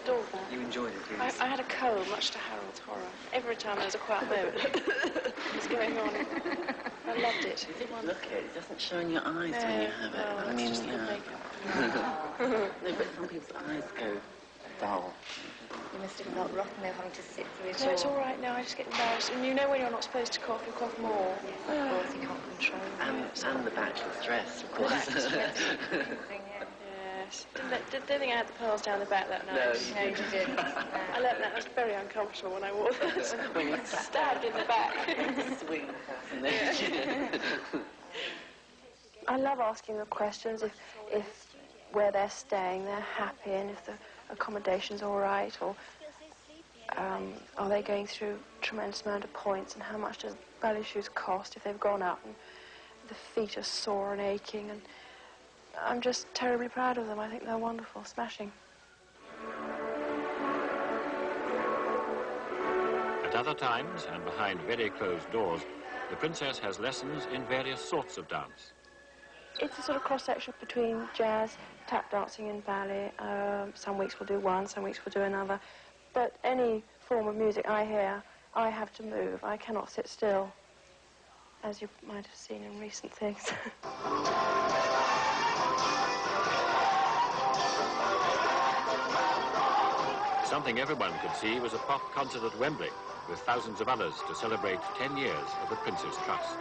Adored that. You enjoyed it, didn't you? I had a cold, much to Harold's horror. Every time there was a quiet moment, it was going on. I loved it. Look at it. It doesn't show in your eyes when you have it. Well, I mean, just good makeup. No, but some people's eyes go dull. You must have felt rotten though, having to sit through it No, it's all right now. I just get embarrassed. And you know when you're not supposed to cough, you cough more. Yes, of course, you can't control it. And the bachelor's dress, of course. Yes. Didn't think I had the pearls down the back that night. No, you didn't. I learnt that. I was very uncomfortable when I wore those. When you stabbed in the back. Swing. I love asking the questions if where they're staying, they're happy, and if the accommodation's all right, or are they going through a tremendous amount of points, and how much does ballet shoes cost if they've gone up and the feet are sore and aching, and I'm just terribly proud of them. I think they're wonderful, smashing. At other times, and behind very closed doors, the princess has lessons in various sorts of dance. It's a sort of cross-section between jazz, tap dancing and ballet. Some weeks we'll do one, some weeks we'll do another. But any form of music I hear, I have to move. I cannot sit still, as you might have seen in recent things. Something everyone could see was a pop concert at Wembley, with thousands of others to celebrate 10 years of the Prince's Trust.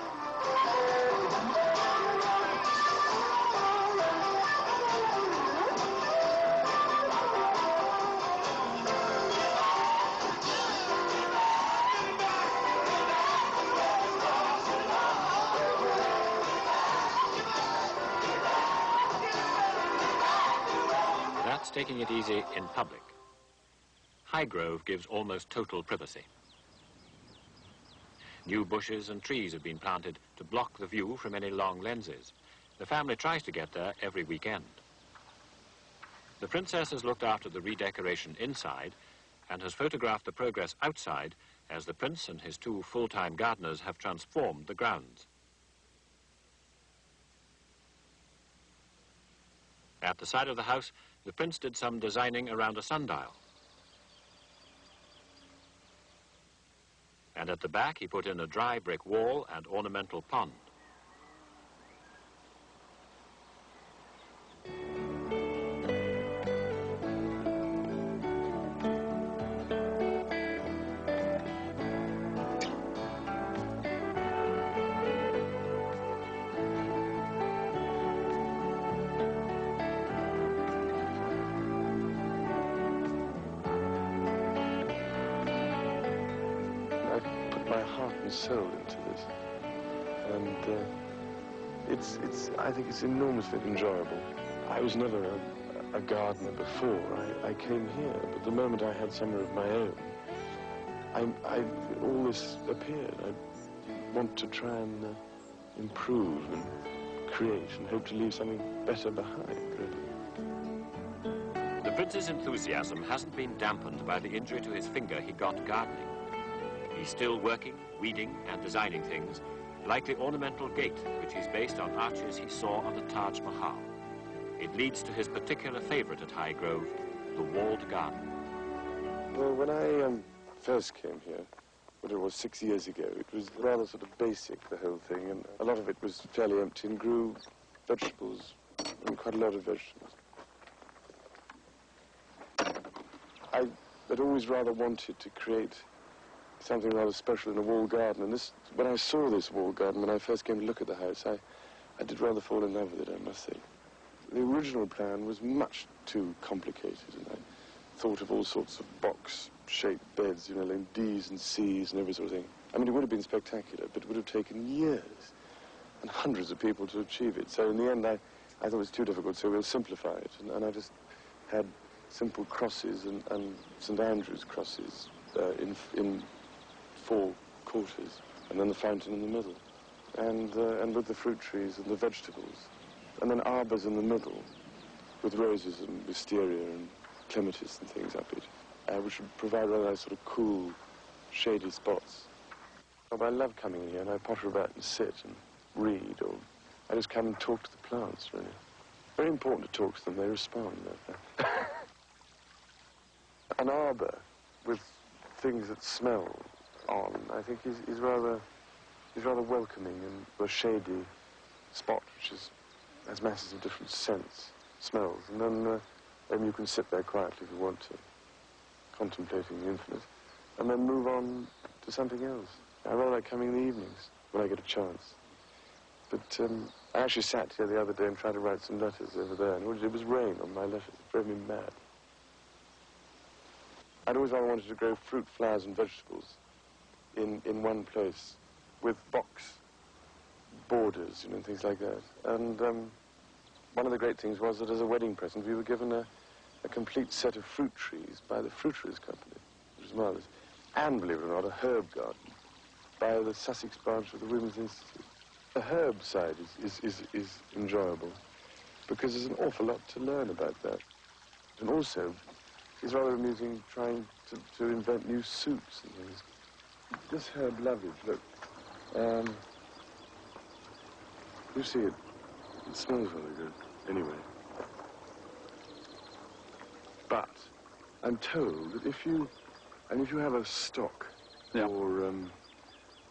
That's taking it easy in public. Highgrove gives almost total privacy. New bushes and trees have been planted to block the view from any long lenses. The family tries to get there every weekend. The princess has looked after the redecoration inside and has photographed the progress outside as the prince and his 2 full-time gardeners have transformed the grounds. At the side of the house, the prince did some designing around a sundial. And at the back, he put in a dry brick wall and ornamental pond. and soul into this. And I think it's enormously enjoyable. I was never a gardener before. I came here, but the moment I had somewhere of my own, all this appeared. I want to try and improve and create and hope to leave something better behind, really. The Prince's enthusiasm hasn't been dampened by the injury to his finger he got gardening. He's still working, weeding and designing things, like the ornamental gate, which is based on arches he saw on the Taj Mahal. It leads to his particular favourite at Highgrove, the walled garden. Well, when I first came here, what it was 6 years ago, it was rather sort of basic, the whole thing, and a lot of it was fairly empty and grew vegetables, and quite a lot of vegetables. I had always rather wanted to create something rather special in a walled garden, and this, when I saw this walled garden, when I first came to look at the house, I did rather fall in love with it, I must say. The original plan was much too complicated, and I thought of all sorts of box-shaped beds, you know, like D's and C's and every sort of thing. I mean, it would have been spectacular, but it would have taken years and hundreds of people to achieve it. So in the end, I thought it was too difficult, so we'll simplify it. And I just had simple crosses and St. Andrew's crosses in 4 quarters, and then the fountain in the middle, and with the fruit trees and the vegetables, and then arbors in the middle, with roses and wisteria and clematis and things up it, which would provide rather nice sort of cool, shady spots. Oh, I love coming in here, and I potter about and sit and read, or I just come and talk to the plants, really. Very important to talk to them, they respond. An arbor with things that smell on, I think, is rather welcoming, and a shady spot which has masses of different scents, smells, and then you can sit there quietly if you want to, contemplating the infinite, and then move on to something else. I rather like coming in the evenings when I get a chance. But I actually sat here the other day and tried to write some letters over there, and it was rain on my letters. It drove me mad. I'd always rather wanted to grow fruit, flowers, and vegetables in one place, with box borders, you know, and things like that. And one of the great things was that as a wedding present, we were given a complete set of fruit trees by the Fruiterers' Company, which was marvellous. And, believe it or not, a herb garden by the Sussex branch of the Women's Institute. The herb side is enjoyable, because there's an awful lot to learn about that. And also, it's rather amusing trying to invent new soups and things. This herb lovage, look. You see it smells rather good, anyway. But I'm told that if you have a stock, or,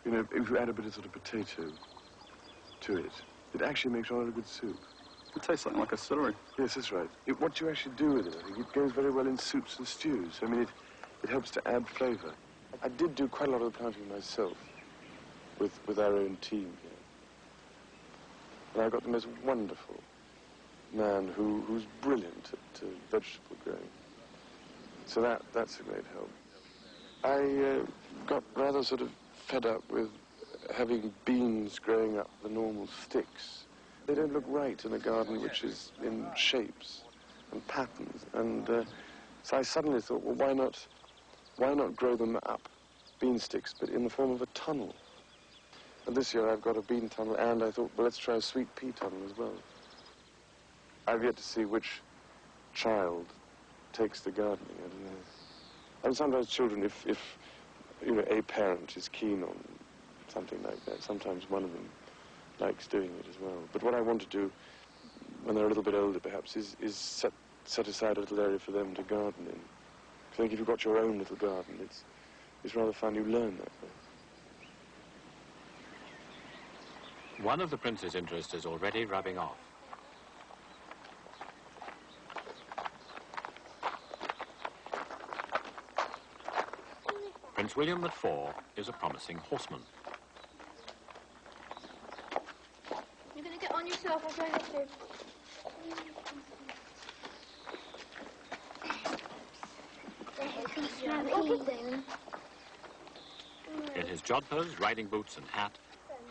you know, if you add a bit of sort of potato to it, it actually makes rather a good soup. It tastes like a celery. Yes, that's right. What you actually do with it, I think, it goes very well in soups and stews. I mean, it helps to add flavour. I did do quite a lot of the planting myself with our own team here. And I got the most wonderful man who's brilliant at vegetable growing. So that's a great help. I got rather sort of fed up with having beans growing up the normal sticks. They don't look right in a garden which is in shapes and patterns. And so I suddenly thought, well, why not grow them up, bean sticks, but in the form of a tunnel? And this year I've got a bean tunnel, and I thought, well, let's try a sweet pea tunnel as well. I've yet to see which child takes the gardening, I don't know. And sometimes children, if you know, a parent is keen on something like that, sometimes one of them likes doing it as well. But what I want to do, when they're a little bit older perhaps, is set aside a little area for them to garden in. I think if you've got your own little garden, it's rather fun. You learn that way. One of the Prince's interests is already rubbing off. Prince William at 4 is a promising horseman. You're going to get on yourself, I'll try not to. In his jodhpurs, riding boots and hat,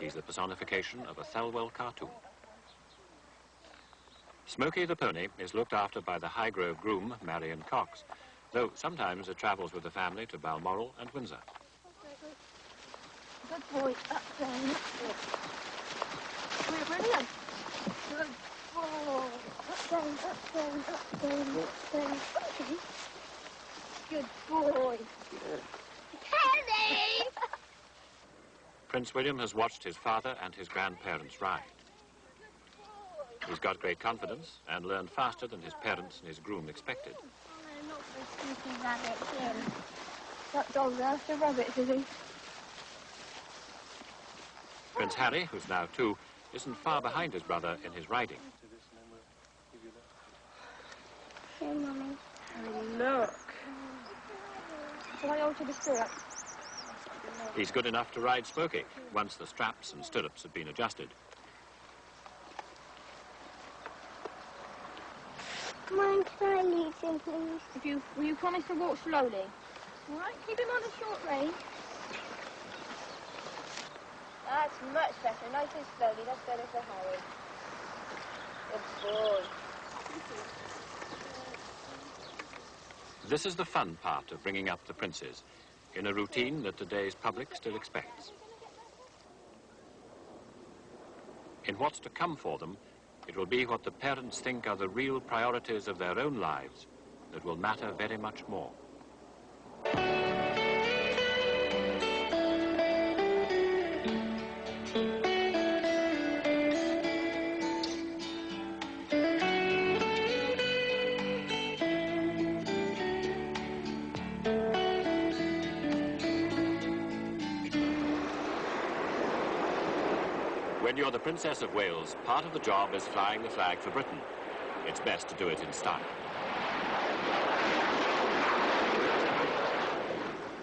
he's the personification of a Thelwell cartoon. Smokey the pony is looked after by the Highgrove groom, Marion Cox, though sometimes it travels with the family to Balmoral and Windsor. Good boy, up down, up there. Brilliant. Good boy. Up down, up down, up down, up down. Okay. Good boy. Penny! Prince William has watched his father and his grandparents ride. He's got great confidence and learned faster than his parents and his groom expected. Oh, not for sneaky rabbits in. That dog's after rabbits, is he? Prince Harry, who's now 2, isn't far behind his brother in his riding. Here, Mummy. Harry, look. Shall I alter the stirrup? He's good enough to ride Smokey, once the straps and stirrups have been adjusted. Mine, can I lead him, please? Will you promise to walk slowly? All right, keep him on a short rein. That's much better, nice and slowly. That's better for Harry. Good boy. This is the fun part of bringing up the princes, in a routine that today's public still expects. In what's to come for them, it will be what the parents think are the real priorities of their own lives that will matter very much more. When you're the Princess of Wales, part of the job is flying the flag for Britain. It's best to do it in style.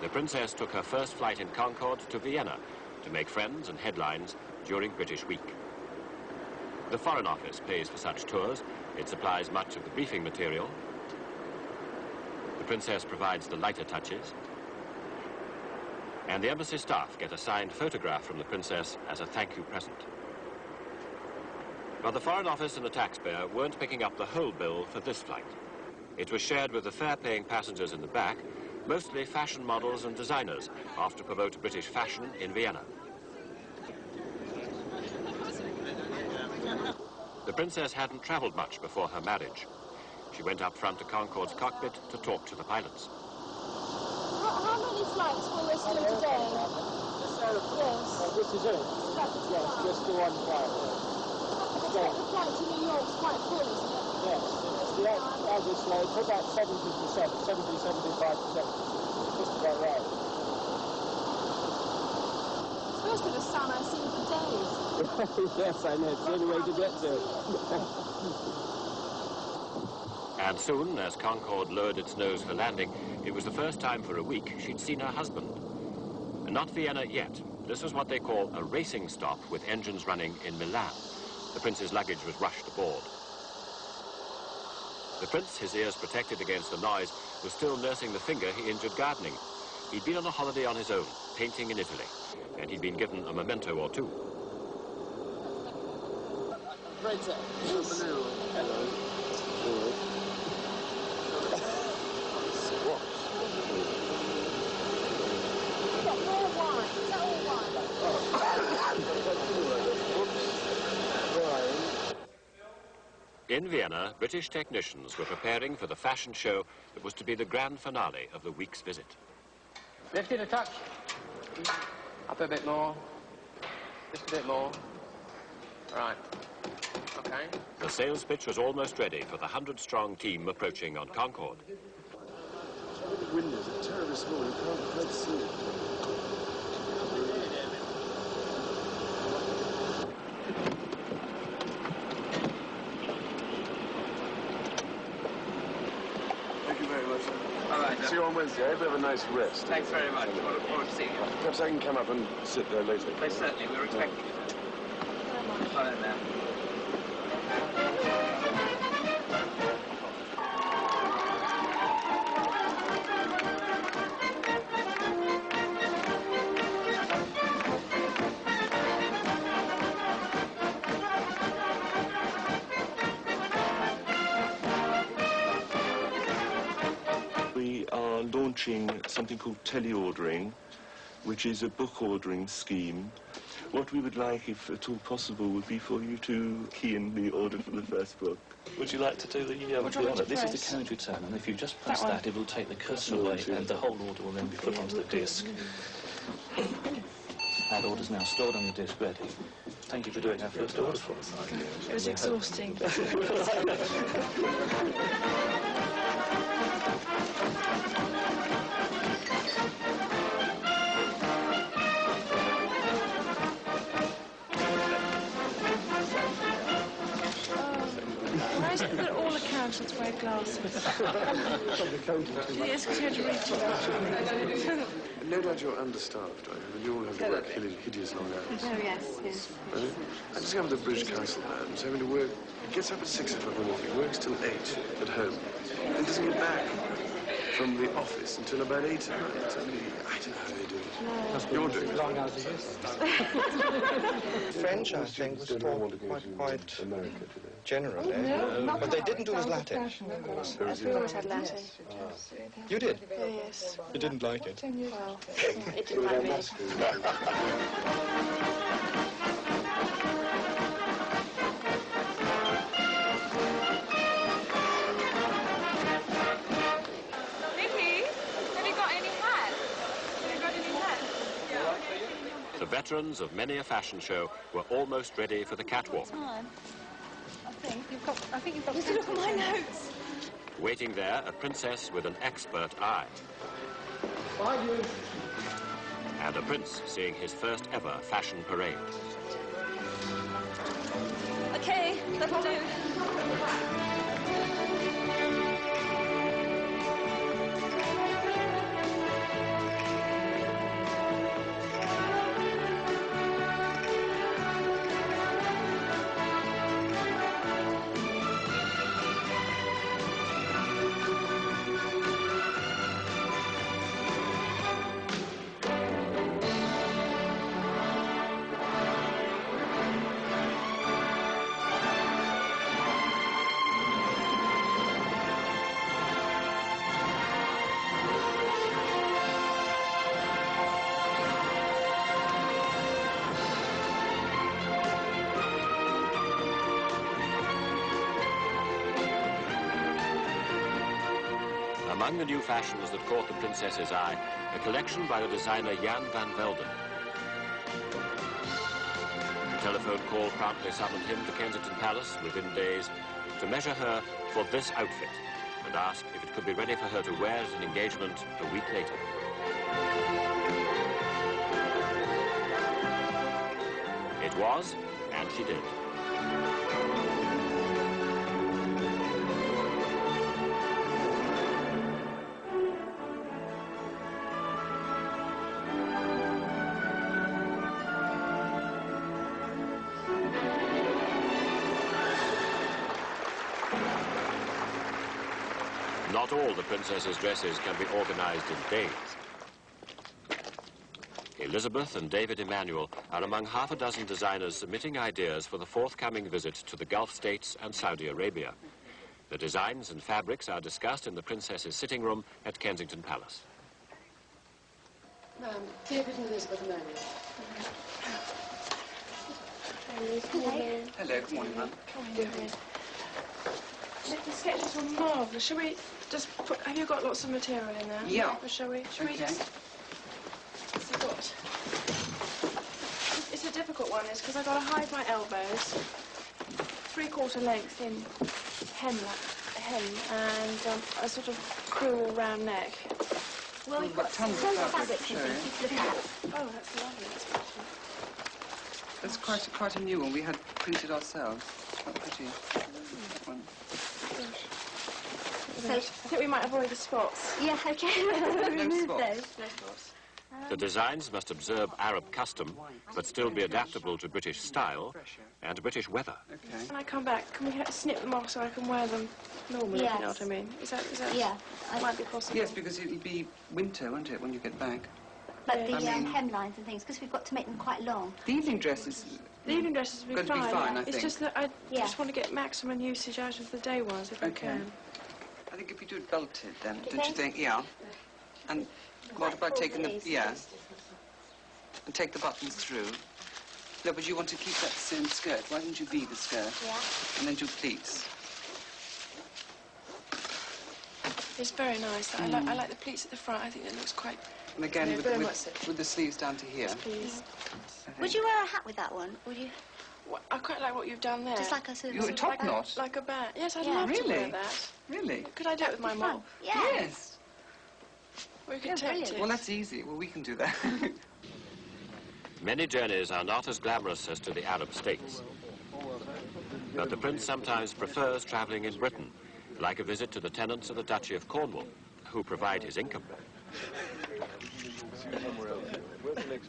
The Princess took her first flight in Concorde to Vienna to make friends and headlines during British Week. The Foreign Office pays for such tours. It supplies much of the briefing material. The Princess provides the lighter touches. And the embassy staff get a signed photograph from the Princess as a thank you present. But the Foreign Office and the taxpayer weren't picking up the whole bill for this flight. It was shared with the fare-paying passengers in the back, mostly fashion models and designers, off to promote British fashion in Vienna. The Princess hadn't travelled much before her marriage. She went up front to Concorde's cockpit to talk to the pilots. How many flights will there still today? Yes. This is it? Yes, just the one flight. The flight to New York's quite full, isn't it? Yes. The average load for about 70-75%. Just about right. It's supposed to be the sun I've seen for days. Yes, I know. It's the only way to get to it. And soon, as Concorde lowered its nose for landing, it was the first time for a week she'd seen her husband. Not Vienna yet. This was what they call a racing stop with engines running in Milan. The Prince's luggage was rushed aboard. The Prince, his ears protected against the noise, was still nursing the finger he injured gardening. He'd been on a holiday on his own, painting in Italy, and he'd been given a memento or two. Hello. In Vienna, British technicians were preparing for the fashion show that was to be the grand finale of the week's visit. Lift it a touch. Up a bit more. Just a bit more. Right. Okay. The sales pitch was almost ready for the 100-strong team approaching on Concorde. The windows are terribly small. You can't quite see it. See you on Wednesday. I hope you have a nice rest. Thanks very much. I look forward to seeing you. Perhaps I can come up and sit there later. Most certainly. We were expecting you. Follow them. launching something called teleordering, which is a book ordering scheme. What we would like, if at all possible, would be for you to key in the order for the first book. Would you like to do the order? This is the carriage return, and if you just press that, it will take the cursor away, and the whole order will then be put onto the disc. That order's now stored on the disc, ready. Thank you for doing our first order for us. It was exhausting. Why is it that all accountants wear glasses? Yes, because you had to read too much. No doubt you're understaffed, right? I mean, you all have to work hideous long hours. Oh, yes. Right? I just come to the British Council man, so having to work, he gets up at 6 o'clock in the morning, works till 8 at home, and doesn't get back from the office until about 8 at night. I mean, I don't know how they do it. No. You're doing it. Long hours it is. French, I think, was taught quite generally, but they didn't do as Latin. We always had Latin. You did? Yes. You didn't like it? Well, it didn't like me. The veterans of many a fashion show were almost ready for the catwalk. I think you've got to look at my notes. Waiting there, a princess with an expert eye. And a prince seeing his first ever fashion parade. Okay, that'll do. Among the new fashions that caught the princess's eye, a collection by the designer Jan van Velden. A telephone call promptly summoned him to Kensington Palace within days to measure her for this outfit and ask if it could be ready for her to wear as an engagement a week later. It was, and she did. Not all the princess's dresses can be organized in days. Elizabeth and David Emanuel are among half a dozen designers submitting ideas for the forthcoming visit to the Gulf states and Saudi Arabia. The designs and fabrics are discussed in the princess's sitting room at Kensington Palace. David and Elizabeth Emanuel. Hello, good morning, ma'am. Come on, David. The sketches were marvellous. Shall we just put... Have you got lots of material in there? Yeah. Shall we just... It's a difficult one, is because I've got to hide my elbows, 3/4 length in hem and a sort of cruel round neck. Well, we've got tons of fabric to show you. Oh, that's lovely. That's quite a new one. We had printed ourselves. Quite pretty. That one. So, I think we might avoid the spots. Yeah, okay. No spots. No spots. The designs must observe Arab custom, but still be adaptable to British style and British weather. Okay. When I come back, can we snip them off so I can wear them normally, if you know what I mean? Is that yeah, might be possible? Yes, because it'll be winter, won't it, when you get back? But the hemlines and things, because we've got to make them quite long. The evening dresses... The evening dresses will be fine. I think. It's just that I just want to get maximum usage out of the day ones, if I can. I think if you do it belted, then, don't you think? Yeah. And what about taking the... Yeah. And take the buttons through. No, but you want to keep that same skirt. Why don't you be the skirt? Yeah. And then do pleats. It's very nice. I like the pleats at the front. I think it looks quite... And again, yeah, with the sleeves down to here. Please. Would you wear a hat with that one? Would you? Well, I quite like what you've done there. Just like a sort of... You a top knot? Like a bat. Yes, I'd Yeah. love to wear Really? that. Really? Could I do it with my mom? Yeah. Yes. We could tempt it. Well, that's easy. Well, we can do that. Many journeys are not as glamorous as to the Arab states. But the prince sometimes prefers travelling in Britain, like a visit to the tenants of the Duchy of Cornwall, who provide his income.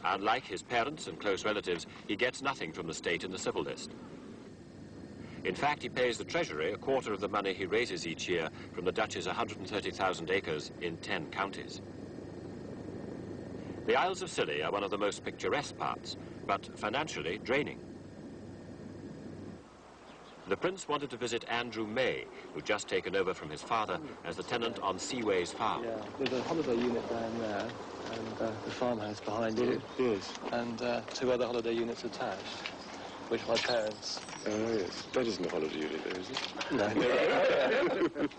Unlike his parents and close relatives, he gets nothing from the state in the civil list. In fact, he pays the Treasury a quarter of the money he raises each year from the Duchy's 130,000 acres in 10 counties. The Isles of Scilly are one of the most picturesque parts, but financially draining. The prince wanted to visit Andrew May, who'd just taken over from his father as the tenant on Seaways Farm. Yeah, there's a holiday unit down there, and the farmhouse behind you. Yes. And 2 other holiday units attached, which my parents... Oh, yes. That isn't a holiday unit, though, is it? No.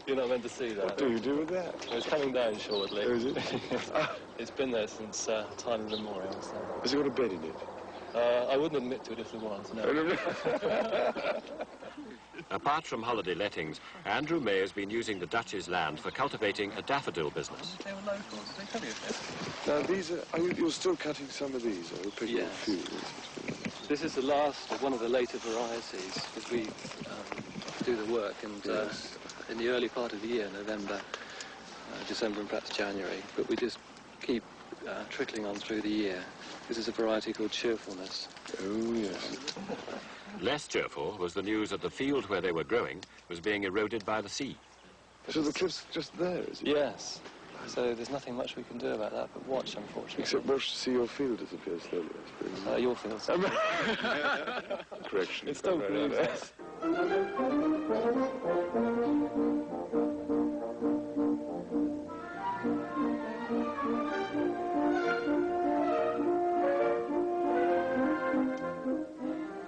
You're not meant to see that. What do you do with that? It's coming down shortly. Oh, is it? It's been there since time immemorial, so... Has it got a bed in it? I wouldn't admit to it if there was, no. Apart from holiday lettings, Andrew May has been using the Duchy's land for cultivating a daffodil business. They were locals. They tell you if Now, these are you're still cutting some of these, or picking a few? This is the last of one of the later varieties, because we do the work, and in the early part of the year, November, December, and perhaps January, but we just keep trickling on through the year. This is a variety called Cheerfulness. Oh, yes. Less cheerful was the news that the field where they were growing was being eroded by the sea. So the cliff's just there, is it? Yes. So there's nothing much we can do about that but watch, unfortunately. Except watch to see your field disappear slowly, I suppose. Your field. Correction. It still grieves us.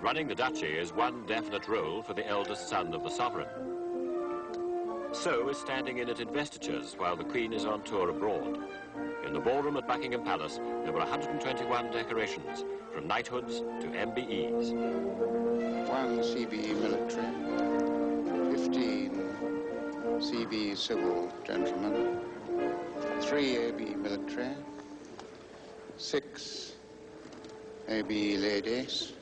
Running the duchy is one definite role for the eldest son of the sovereign. So is standing in at investitures while the Queen is on tour abroad. In the ballroom at Buckingham Palace, there were 121 decorations, from knighthoods to MBEs. 1 CBE military, 15 CBE civil gentlemen, 3 ABE military, 6 ABE ladies,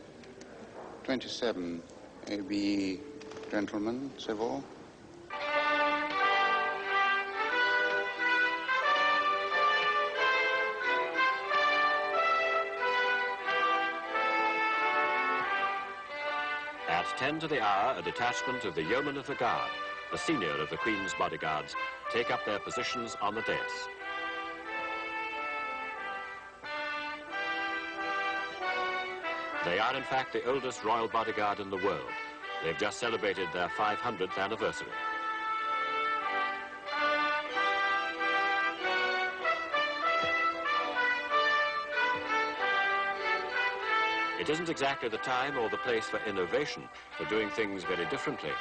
27 ABE gentlemen, civil. At 10 to the hour, a detachment of the Yeomen of the Guard, the senior of the Queen's bodyguards, take up their positions on the dais. They are, in fact, the oldest royal bodyguard in the world. They've just celebrated their 500th anniversary. It isn't exactly the time or the place for innovation, for doing things very differently.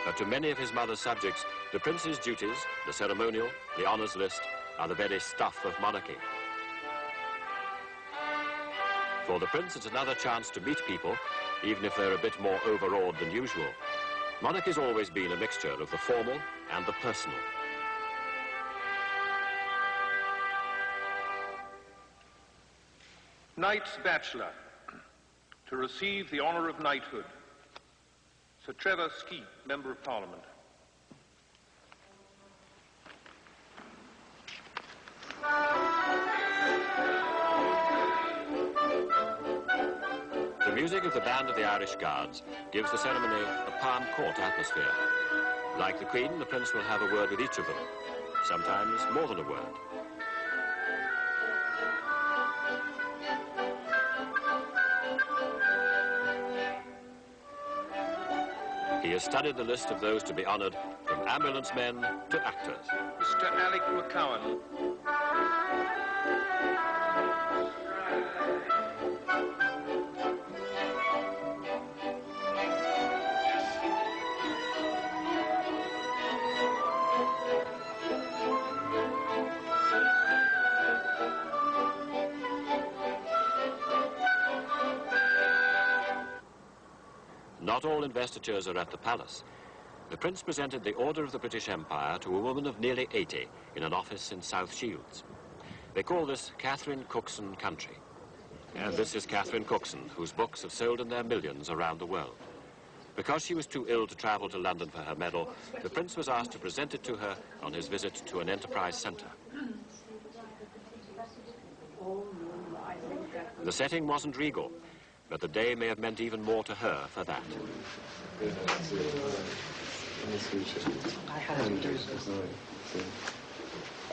But to many of his mother's subjects, the prince's duties, the ceremonial, the honours list, are the very stuff of monarchy. For the prince, it's another chance to meet people, even if they're a bit more overawed than usual. Monarchy's always been a mixture of the formal and the personal. Knight's Bachelor, to receive the honour of knighthood, Sir Trevor Skeet, Member of Parliament. The music of the band of the Irish Guards gives the ceremony a palm court atmosphere. Like the Queen, the Prince will have a word with each of them, sometimes more than a word. He has studied the list of those to be honoured, from ambulance men to actors. Mr. Alec McCowan. Not all investitures are at the palace. The Prince presented the Order of the British Empire to a woman of nearly 80 in an office in South Shields. They call this Catherine Cookson Country. And this is Catherine Cookson, whose books have sold in their millions around the world. Because she was too ill to travel to London for her medal, the Prince was asked to present it to her on his visit to an enterprise centre. The setting wasn't regal, but the day may have meant even more to her for that.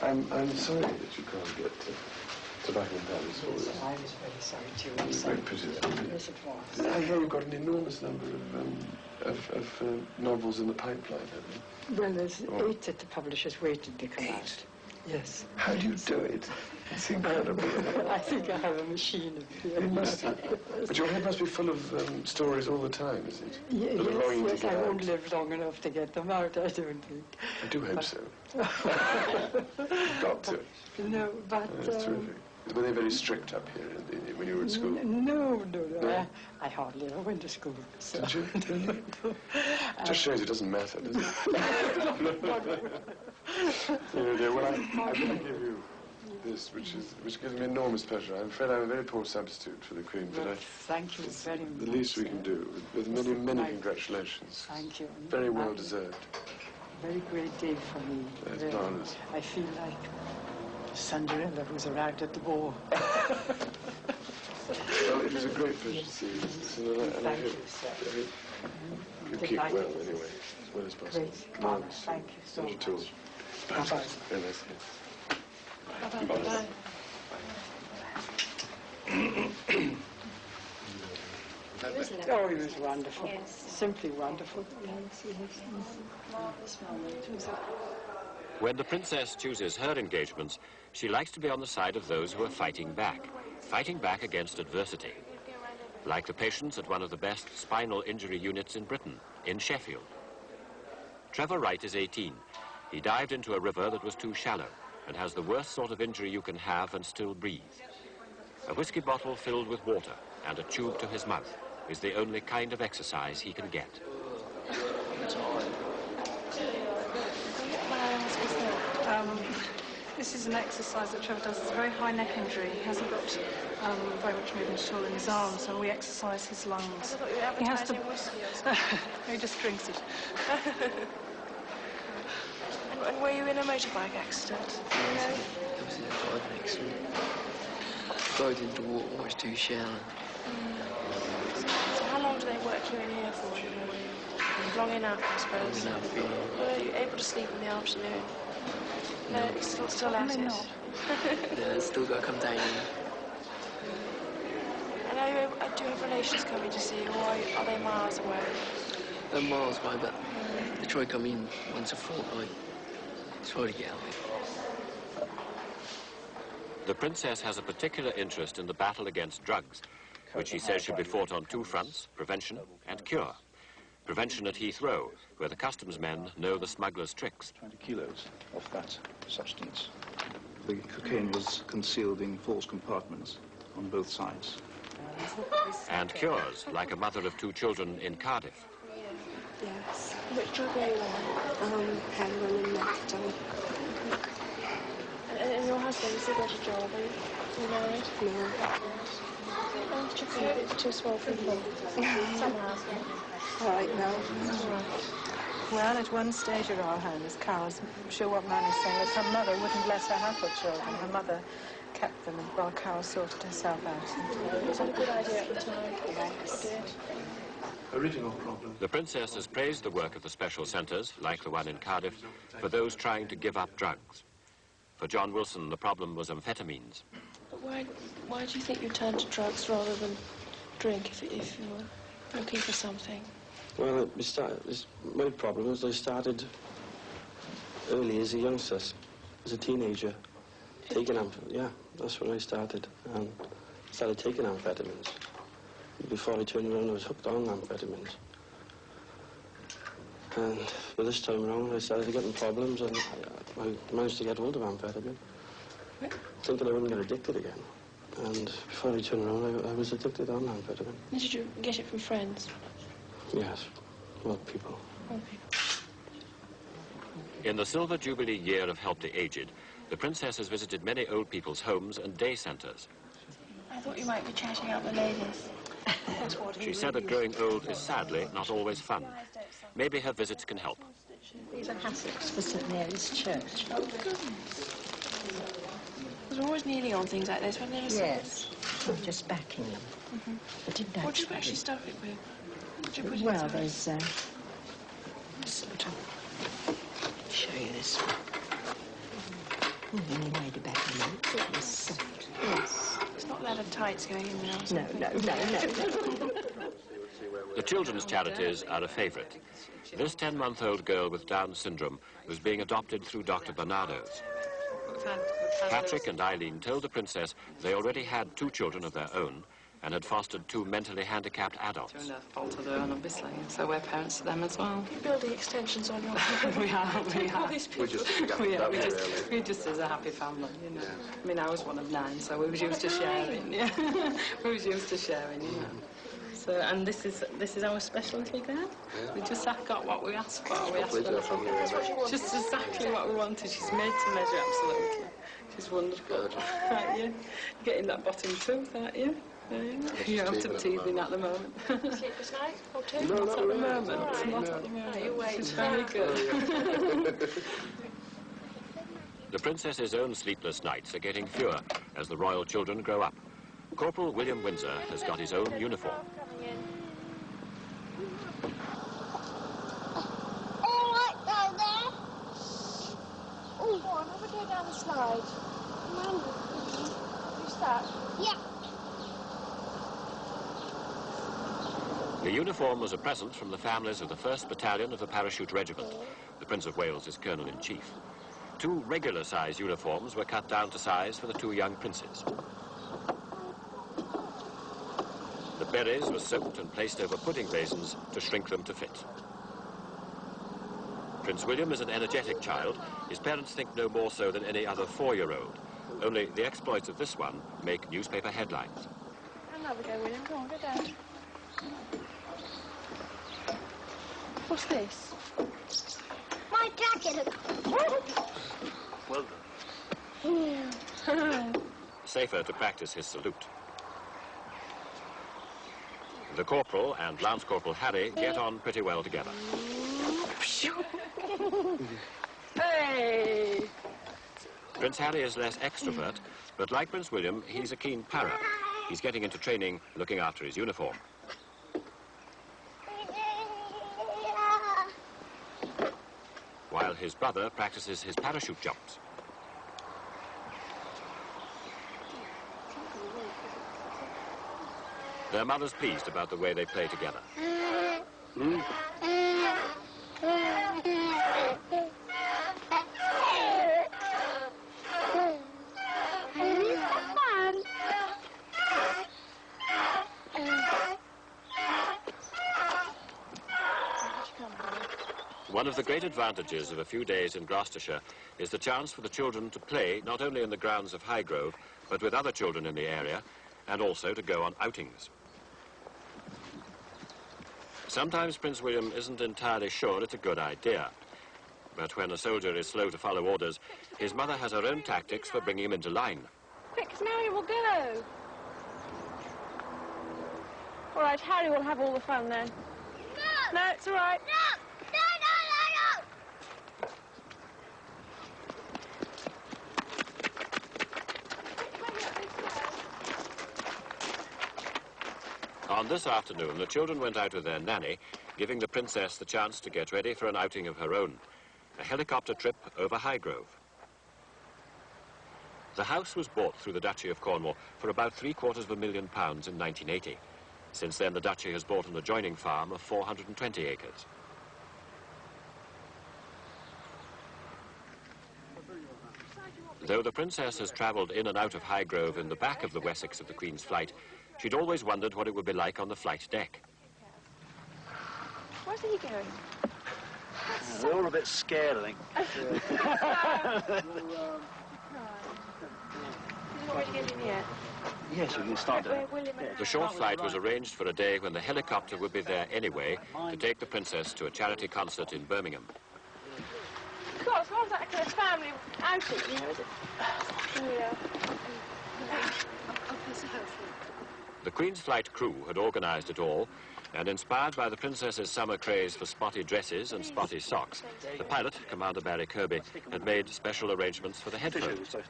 I'm sorry that you can't get to Buckingham Palace for this. I was very sorry too. It was very pretty. Yes, it was. I hear you've got an enormous number of novels in the pipeline, haven't you? Well, there's 8 that the publishers waited to come out. Yes. How do you do it? It's incredible. I think I have a machine of fear. You must have. But your head must be full of stories all the time, is it? Yes, I won't live long enough to get them out, I don't think. I do hope so. Got to. No, but... That's terrific. Were they very strict up here when you were at school? No. I hardly ever went to school. So. Did you? Just shows it doesn't matter, does it? Dear, well, I'm going to give you this, which gives me enormous pleasure. I'm afraid I'm a very poor substitute for the Queen, but thank you very much. The least we can do, with many, many congratulations. Thank you. Very well deserved. Very great day for me. That's marvellous. I feel like Cinderella who's arrived at the ball. Well, it was a great pleasure to see you, and I hope you keep well anyway, as well as possible. Great. Thank you so much. Bye-bye. Very nice. Bye-bye. Oh, he was wonderful. Yes. Simply wonderful. When the Princess chooses her engagements, she likes to be on the side of those who are fighting back against adversity. Like the patients at one of the best spinal injury units in Britain, in Sheffield. Trevor Wright is 18. He dived into a river that was too shallow and has the worst sort of injury you can have and still breathe. A whiskey bottle filled with water and a tube to his mouth is the only kind of exercise he can get. This is an exercise that Trevor does. It's a very high neck injury. He hasn't got very much movement at all in his arms, so we exercise his lungs. He has to. He just drinks it. And were you in a motorbike accident? You know? I was in a driving accident. Dived into water when I was too shallow. So how long do they work you in here for? Long enough, I suppose. Long enough, yeah. Were you able to sleep in the afternoon? No, still at it. Yeah, still got to come down here. And do you have relations coming to see you, or are they miles away? They're miles away, but they try to come in once a fortnight. Try to get out. The Princess has a particular interest in the battle against drugs, which she says should be fought on 2 fronts, prevention and cure. Prevention at Heathrow, where the customs men know the smugglers' tricks. 20 kilos of that substance. The cocaine was concealed in false compartments on both sides. And cures, like a mother of 2 children in Cardiff. Yes. Which drug are you on? Heroin and methadone. And your husband, has he got a job? Are you married? No. Oh, it's too small for him. Somehow. Right now. Well, at one stage at our home, as Carol's sure what man is saying, that her mother wouldn't let her have her children. Her mother kept them while Carol sorted herself out. Was that a good idea at the time? Yes. Original problem. The Princess has praised the work of the special centres, like the one in Cardiff, for those trying to give up drugs. For John Wilson, the problem was amphetamines. But why do you think you turned to drugs rather than drink if you were looking for something? Well, my problem was I started early as a youngster, as a teenager, taking yeah, that's when I started. Started taking amphetamines. Before I turned around, I was hooked on amphetamines. And by this time around, I started getting problems, and I managed to get hold of amphetamine, thinking I wouldn't get addicted again. And before I turned around, I was addicted on amphetamine. Did you get it from friends? Yes, old people. Old people. In the Silver Jubilee year of Help the Aged, the Princess has visited many old people's homes and day centres. I thought you might be chatting out the ladies. She said that growing old is sadly not always fun. Maybe her visits can help. These are hassocks for St Mary's Church. Oh, goodness. There's always kneeling on things like this, wasn't there? Yes, just backing them. I didn't What did you actually stuff it with? What did you put it well, inside? there's sort of... show you this one. When you made a backing them, it was soft. Yes. It's not leather tights going in there or No, something. no. The children's charities are a favourite. This 10-month-old girl with Down syndrome was being adopted through Dr. Bernardo's. Patrick and Eileen told the Princess they already had 2 children of their own and had fostered 2 mentally handicapped adults. Through no fault of their own, obviously, so we're parents to them as well. You're building extensions on your we are. We just as a happy family, you know. I mean, I was one of 9, so we was used to sharing, yeah. We was used to sharing, you know. So, and this is our special little girl. Yeah. We just got what we asked for. We asked for just exactly what we wanted. She's made to measure, absolutely. She's wonderful. Aren't you? Getting that bottom tooth, aren't you? You're out of teething at the moment. Sleepless night or 2? No, not at the moment. Not at the moment. You wait. She's very good. The Princess's own sleepless nights are getting fewer as the royal children grow up. Corporal William Windsor has got his own uniform. All right down there. Oh, go on, have a go down the slide. Who's that? Yeah. The uniform was a present from the families of the 1st Battalion of the Parachute Regiment. The Prince of Wales is Colonel-in-Chief. 2 regular-size uniforms were cut down to size for the 2 young princes. The berets were soaked and placed over pudding basins to shrink them to fit. Prince William is an energetic child. His parents think no more so than any other 4-year-old. Only the exploits of this one make newspaper headlines. Another go, William. Go on, go down. What's this? My jacket. Well done. Safer to practice his salute. The Corporal and Lance Corporal Harry get on pretty well together. Hey! Prince Harry is less extrovert, but like Prince William, he's a keen para. He's getting into training looking after his uniform. While his brother practices his parachute jumps. Their mother's pleased about the way they play together. One of the great advantages of a few days in Gloucestershire is the chance for the children to play not only in the grounds of Highgrove, but with other children in the area, and also to go on outings. Sometimes Prince William isn't entirely sure it's a good idea. But when a soldier is slow to follow orders, his mother has her own tactics for bringing him into line. Quick, 'cause Mary will go. All right, Harry will have all the fun then. No, it's all right. On this afternoon, the children went out with their nanny, giving the Princess the chance to get ready for an outing of her own, a helicopter trip over Highgrove. The house was bought through the Duchy of Cornwall for about £750,000 in 1980. Since then, the duchy has bought an adjoining farm of 420 acres. Though the princess has travelled in and out of Highgrove in the back of the Wessex of the Queen's Flight, she'd always wondered what it would be like on the flight deck. Where's he going? We're all a bit scared, I think. He's not ready to get in yet. Yes, we can start doing The short flight was arranged for a day when the helicopter would be there anyway to take the princess to a charity concert in Birmingham. God, it's not like a family outing, you know, is it? Oh, yeah. The Queen's Flight crew had organised it all, and inspired by the princess's summer craze for spotty dresses and spotty socks, the pilot, Commander Barry Kirby, had made special arrangements for the headphones. Sorry.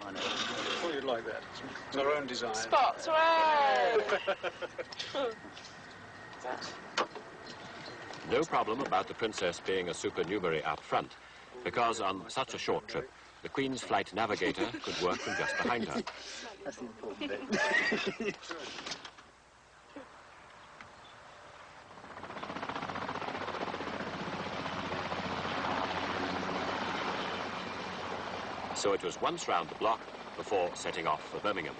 I know. I thought you'd like that. It's our own design. Spots, hooray! No problem about the princess being a supernumerary up front, because on such a short trip, the Queen's Flight navigator could work from just behind her. That's the important bit. So it was once round the block before setting off for Birmingham.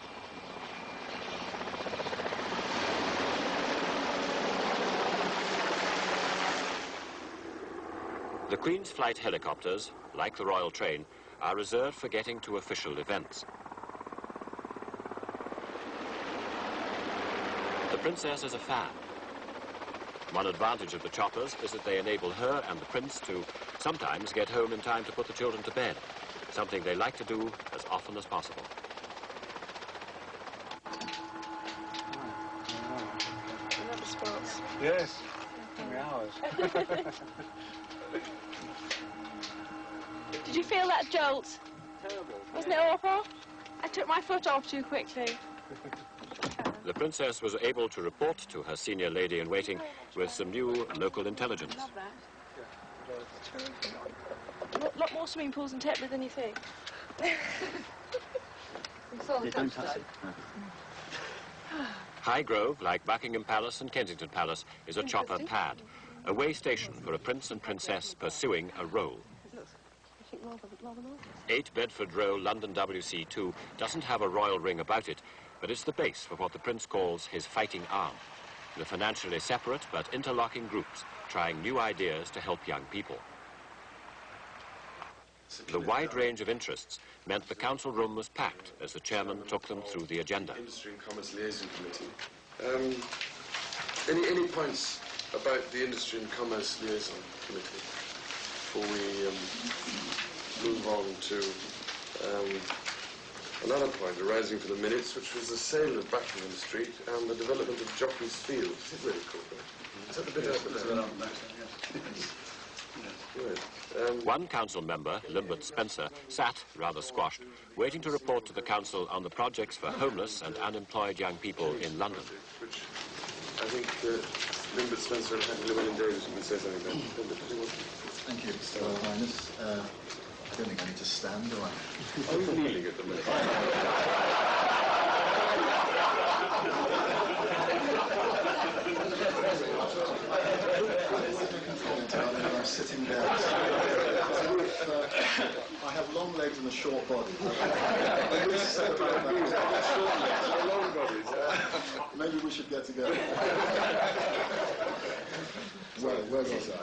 The Queen's Flight helicopters, like the Royal Train, are reserved for getting to official events. The princess is a fan. One advantage of the choppers is that they enable her and the prince to sometimes get home in time to put the children to bed, something they like to do as often as possible. Another spots. Yes. 3 hours. Did you feel that jolt? Terrible. Wasn't it awful? I took my foot off too quickly. The princess was able to report to her senior lady-in-waiting with some new local intelligence. Love that. Terrific. A lot more swimming pools in Tetley than you think. Don't touch it. Highgrove, like Buckingham Palace and Kensington Palace, is a chopper pad, a way station for a prince and princess pursuing a role. 8 Bedford Row, London WC2 doesn't have a royal ring about it, but it's the base for what the prince calls his fighting arm, the financially separate but interlocking groups trying new ideas to help young people. The wide range of interests meant the council room was packed as the chairman took them through the agenda. Industry and Commerce Liaison Committee. Any points about the Industry and Commerce Liaison Committee before we move on to another point arising for the minutes, which was the sale of Buckingham Street and the development of Jockey's Field. Is it really called that? Is that the bit out there? One council member, Limbert Spencer, sat, rather squashed, waiting to report to the council on the projects for homeless and unemployed young people in London. Which I think Limbert Spencer and Llewellyn Davis can say something about. Thank you, Mr. Highness. I don't think I need to stand, do I? Are you kneeling at the minute? I'm sitting down. I have long legs and a short body. Maybe we should get together. Well, where was I?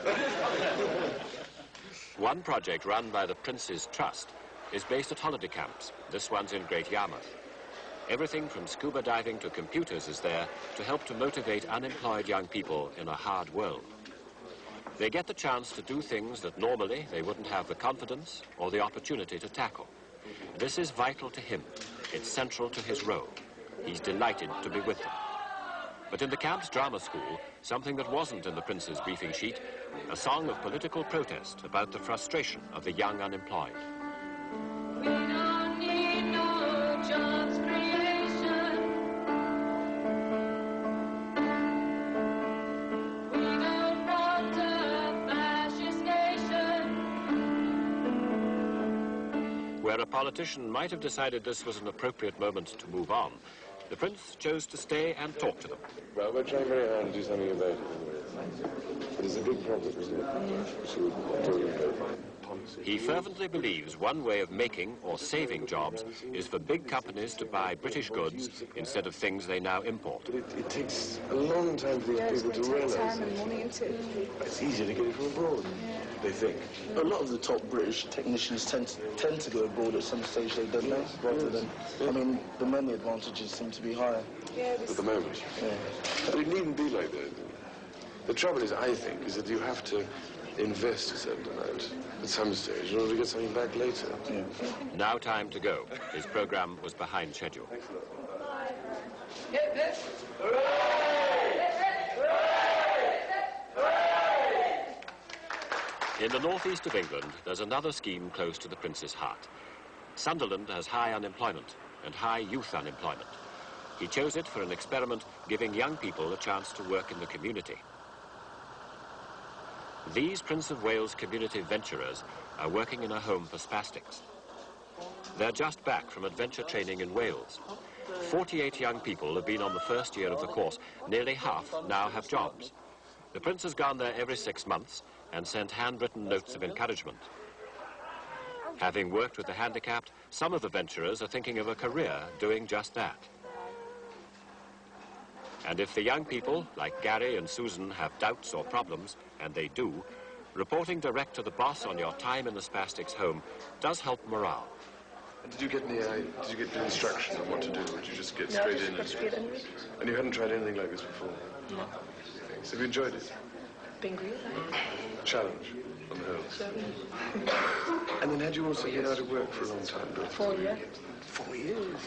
One project run by the Prince's Trust is based at holiday camps. This one's in Great Yarmouth. Everything from scuba diving to computers is there to help to motivate unemployed young people in a hard world. They get the chance to do things that normally they wouldn't have the confidence or the opportunity to tackle. This is vital to him. It's central to his role. He's delighted to be with them. But in the camp's drama school, something that wasn't in the Prince's briefing sheet, a song of political protest about the frustration of the young unemployed. We don't need no jobs creation. We don't want a fascist nation. Where a politician might have decided this was an appropriate moment to move on, the Prince chose to stay and talk to them. Well, we're trying very hard to do something about it anyway. But it's a big problem, isn't it? He fervently believes one way of making or saving jobs is for big companies to buy British goods instead of things they now import. It takes a long time for these people to realise time and money into it. It's easier to get it from abroad, they think. A lot of the top British technicians tend to go abroad at some stage, don't they? Rather than, I mean, the money advantages seem to be higher. At the moment. Yeah. But it needn't be like that. The trouble is, I think, is that you have to invest a certain amount at some stage in order to get something back later. Yeah. Now time to go. His program was behind schedule. In the northeast of England, there's another scheme close to the Prince's heart. Sunderland has high unemployment and high youth unemployment. He chose it for an experiment giving young people a chance to work in the community. These Prince of Wales community venturers are working in a home for spastics. They're just back from adventure training in Wales. 48 young people have been on the first year of the course. Nearly half now have jobs. The Prince has gone there every 6 months and sent handwritten notes of encouragement. Having worked with the handicapped, some of the venturers are thinking of a career doing just that. And if the young people, like Gary and Susan, have doubts or problems, and they do, reporting direct to the boss on your time in the spastics home does help morale. And did you get the instructions on what to do, or did you just get straight in? And you hadn't tried anything like this before? No. Thanks. Have you enjoyed it? Been great. Challenge, on the whole. And then had you also been out of work for a long time? 4 years. 4 years?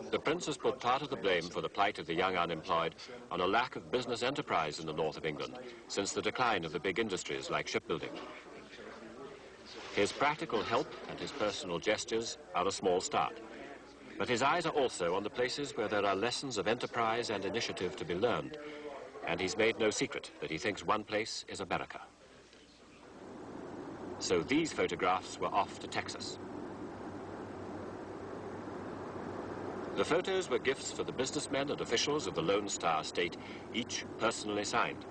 The Prince has put part of the blame for the plight of the young unemployed on a lack of business enterprise in the north of England since the decline of the big industries like shipbuilding. His practical help and his personal gestures are a small start. But his eyes are also on the places where there are lessons of enterprise and initiative to be learned. And he's made no secret that he thinks one place is America. So these photographs were off to Texas. The photos were gifts for the businessmen and officials of the Lone Star State, each personally signed.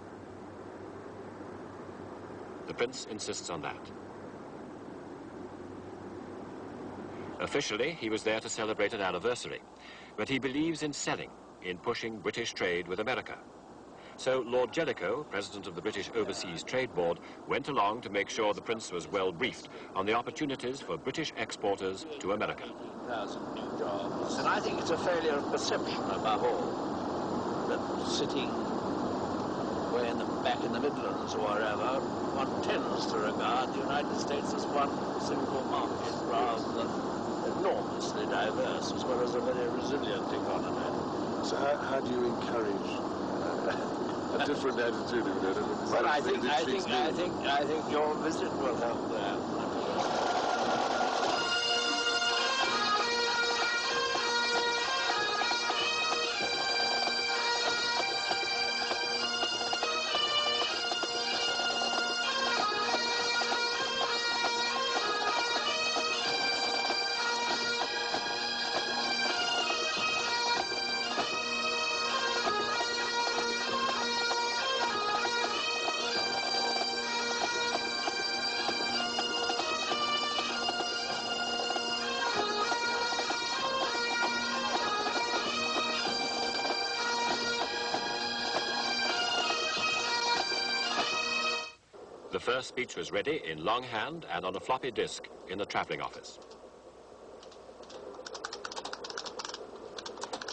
The Prince insists on that. Officially, he was there to celebrate an anniversary, but he believes in selling, in pushing British trade with America. So Lord Jellicoe, president of the British Overseas Trade Board, went along to make sure the Prince was well briefed on the opportunities for British exporters to America. And I think it's a failure of perception above all, that sitting way back in the Midlands or wherever, one tends to regard the United States as one single market rather than enormously diverse, as well as a very resilient economy. So how do you encourage a different attitude of it? Well, I think your visit will help there. The first speech was ready in longhand and on a floppy disk in the travelling office.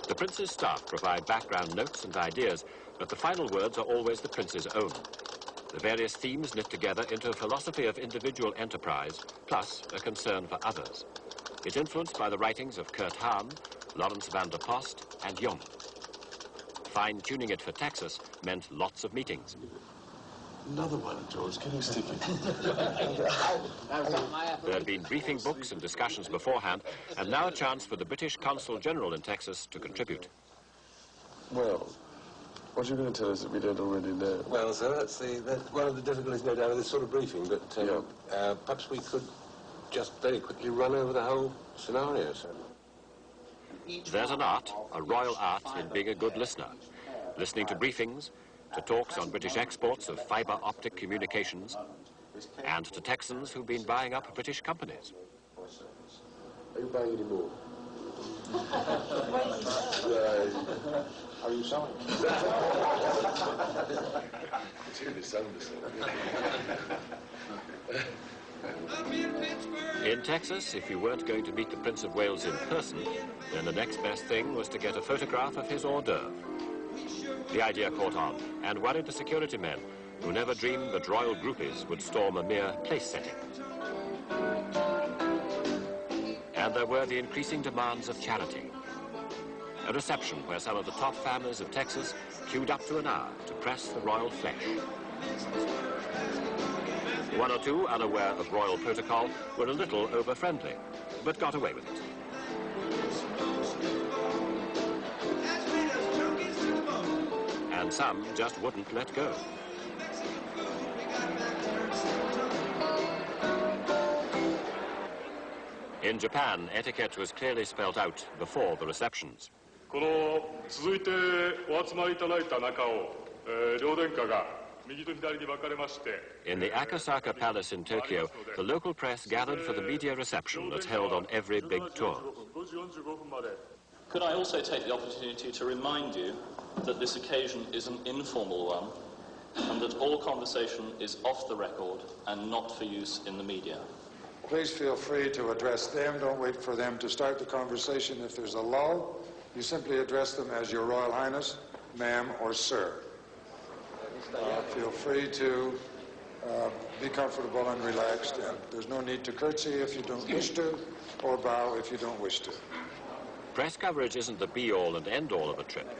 The Prince's staff provide background notes and ideas, but the final words are always the Prince's own. The various themes knit together into a philosophy of individual enterprise, plus a concern for others. It's influenced by the writings of Kurt Hahn, Lawrence van der Post, and Jung. Fine-tuning it for Texas meant lots of meetings. Another one, George, getting sticky. There had been briefing books and discussions beforehand, and now a chance for the British Consul General in Texas to contribute. Well, what are you going to tell us that we don't already know? Well, sir, that's one of the difficulties, no doubt, of this sort of briefing, but perhaps we could just very quickly run over the whole scenario, sir. There's an art, a royal art, in being a good listener. Listening to briefings, to talks on British exports of fibre optic communications, and to Texans who've been buying up British companies. Are you buying any more? Are you selling? In Texas, if you weren't going to meet the Prince of Wales in person, then the next best thing was to get a photograph of his hors d'oeuvre. The idea caught on and worried the security men, who never dreamed that royal groupies would storm a mere place setting. And there were the increasing demands of charity. A reception where some of the top families of Texas queued up to an hour to press the royal flesh. One or two, unaware of royal protocol, were a little over-friendly, but got away with it. And some just wouldn't let go. In Japan, etiquette was clearly spelt out before the receptions. In the Akasaka Palace in Tokyo, the local press gathered for the media reception that's held on every big tour. Could I also take the opportunity to remind you that this occasion is an informal one and that all conversation is off the record and not for use in the media. Please feel free to address them. Don't wait for them to start the conversation. If there's a lull, you simply address them as Your Royal Highness, ma'am, or sir. Feel free to be comfortable and relaxed. And there's no need to curtsy if you don't wish to, or bow if you don't wish to. Press coverage isn't the be-all and end-all of a trip,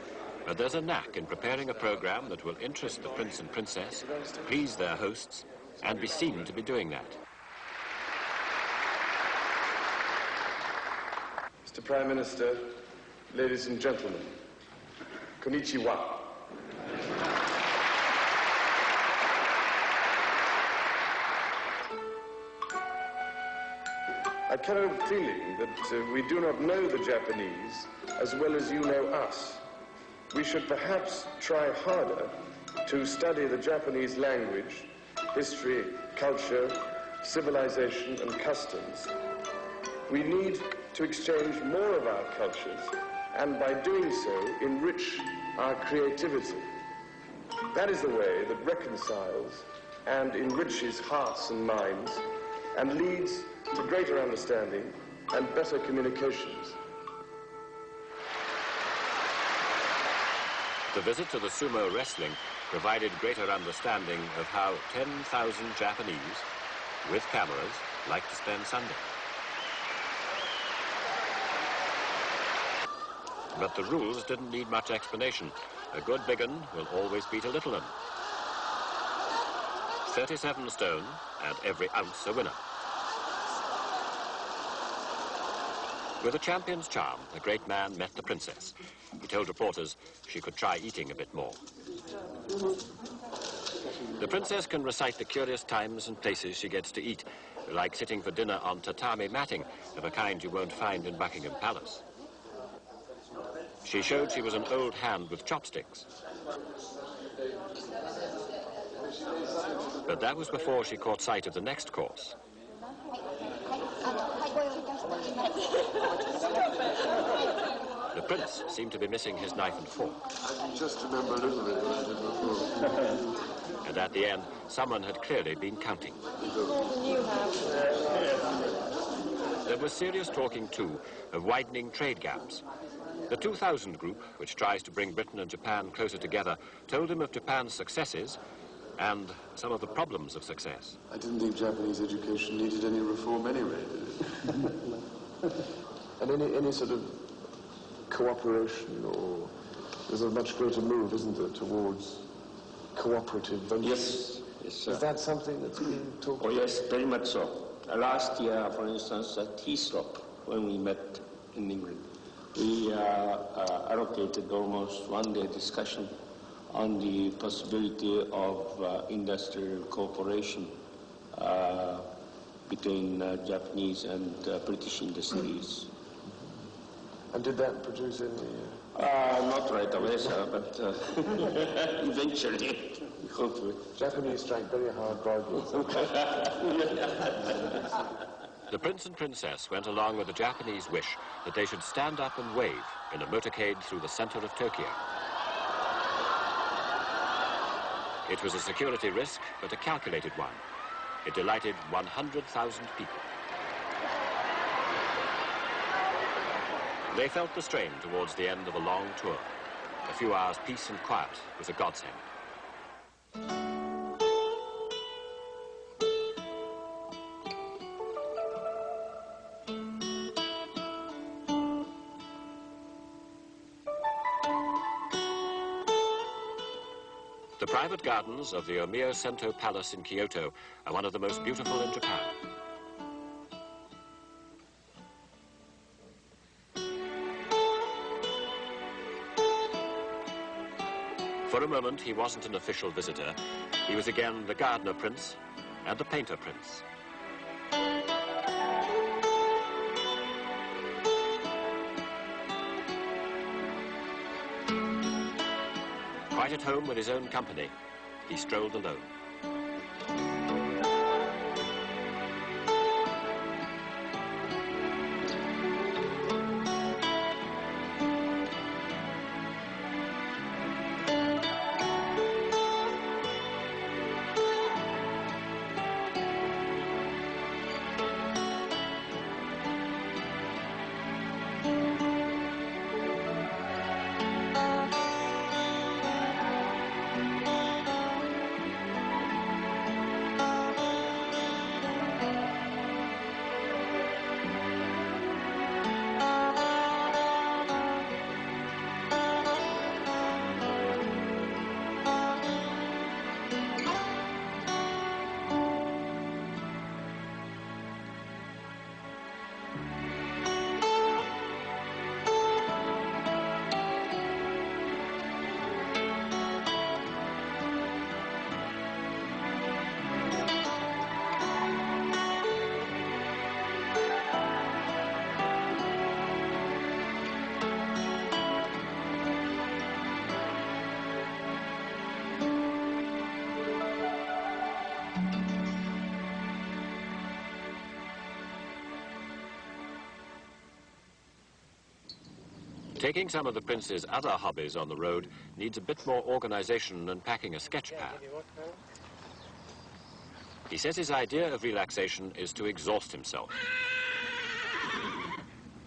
but there's a knack in preparing a program that will interest the Prince and Princess, please their hosts, and be seen to be doing that. Mr. Prime Minister, ladies and gentlemen, konnichiwa. I cannot help feeling that we do not know the Japanese as well as you know us. We should perhaps try harder to study the Japanese language, history, culture, civilization, and customs. We need to exchange more of our cultures, and by doing so, enrich our creativity. That is the way that reconciles and enriches hearts and minds, and leads to greater understanding and better communications. The visit to the sumo wrestling provided greater understanding of how 10,000 Japanese, with cameras, like to spend Sunday. But the rules didn't need much explanation. A good big un will always beat a little un. 37 stone, and every ounce a winner. With a champion's charm, the great man met the princess. He told reporters she could try eating a bit more. The princess can recite the curious times and places she gets to eat, like sitting for dinner on tatami matting of a kind you won't find in Buckingham Palace. She showed she was an old hand with chopsticks. But that was before she caught sight of the next course. The prince seemed to be missing his knife and fork. I just remember a little bit. And at the end, someone had clearly been counting. There was serious talking, too, of widening trade gaps. The 2000 group, which tries to bring Britain and Japan closer together, told him of Japan's successes and some of the problems of success. I didn't think Japanese education needed any reform anyway, did it? And any sort of cooperation, or there's a much greater move, isn't there, towards cooperative ventures? Yes, sir. Is that something that's being talked about? Oh, yes, very much so. Last year, for instance, at TSOP, when we met in England, we allocated almost one-day discussion on the possibility of industrial cooperation between Japanese and British industries. And did that produce any... Not right away, sir, but eventually, hopefully. Japanese drank very hard drivers. The Prince and Princess went along with the Japanese wish that they should stand up and wave in a motorcade through the center of Tokyo. It was a security risk, but a calculated one. It delighted 100,000 people. They felt the strain towards the end of a long tour. A few hours' peace and quiet was a godsend. The private gardens of the Omiyo Sento Palace in Kyoto are one of the most beautiful in Japan. For a moment, he wasn't an official visitor. He was again the gardener prince and the painter prince. Quite at home with his own company, he strolled alone. Taking some of the prince's other hobbies on the road needs a bit more organization than packing a sketch pad. He says his idea of relaxation is to exhaust himself.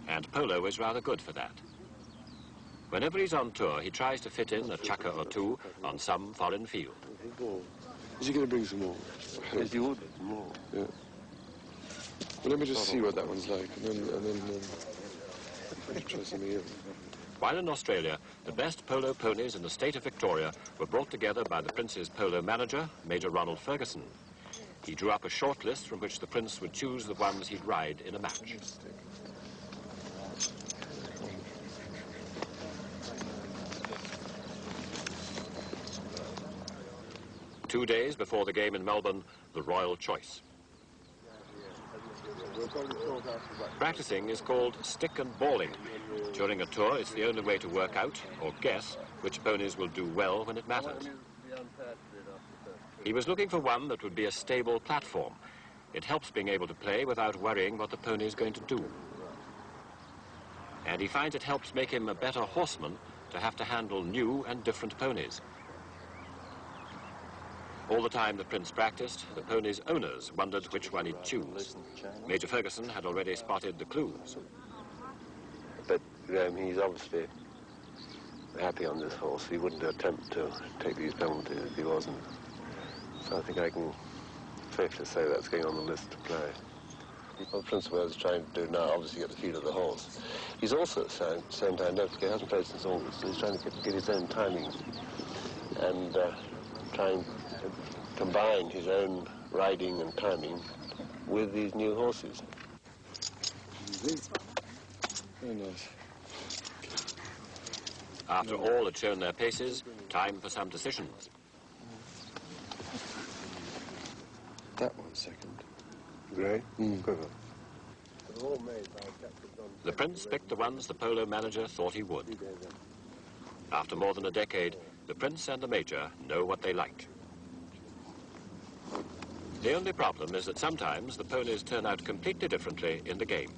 And polo is rather good for that. Whenever he's on tour, he tries to fit in a chukka or two on some foreign field. Is he going to bring some more? Yes, you ordered more. Yeah. Well, let me just see what that one's like, and then try something else. While in Australia, the best polo ponies in the state of Victoria were brought together by the Prince's polo manager, Major Ronald Ferguson. He drew up a short list from which the Prince would choose the ones he'd ride in a match. Two days before the game in Melbourne, the royal choice. Practicing is called stick and balling. During a tour, it's the only way to work out or guess which ponies will do well when it matters. He was looking for one that would be a stable platform. It helps being able to play without worrying what the pony is going to do. And he finds it helps make him a better horseman to have to handle new and different ponies. All the time the Prince practiced, the pony's owners wondered which one he'd choose. Major Ferguson had already spotted the clues. But he's obviously happy on this horse. He wouldn't attempt to take these penalties if he wasn't. So I think I can safely say that's going on the list to play. What the Prince of Wales is trying to do now, obviously get the feel of the horse. He's also at the same time, don't forget, he hasn't played since August, so he's trying to get his own timing and trying to combine his own riding and timing with these new horses. Very nice. After all had shown their paces, time for some decisions. That one second. Grey? Quiver. The prince picked the ones the polo manager thought he would. After more than a decade, the prince and the major know what they like. The only problem is that sometimes the ponies turn out completely differently in the game.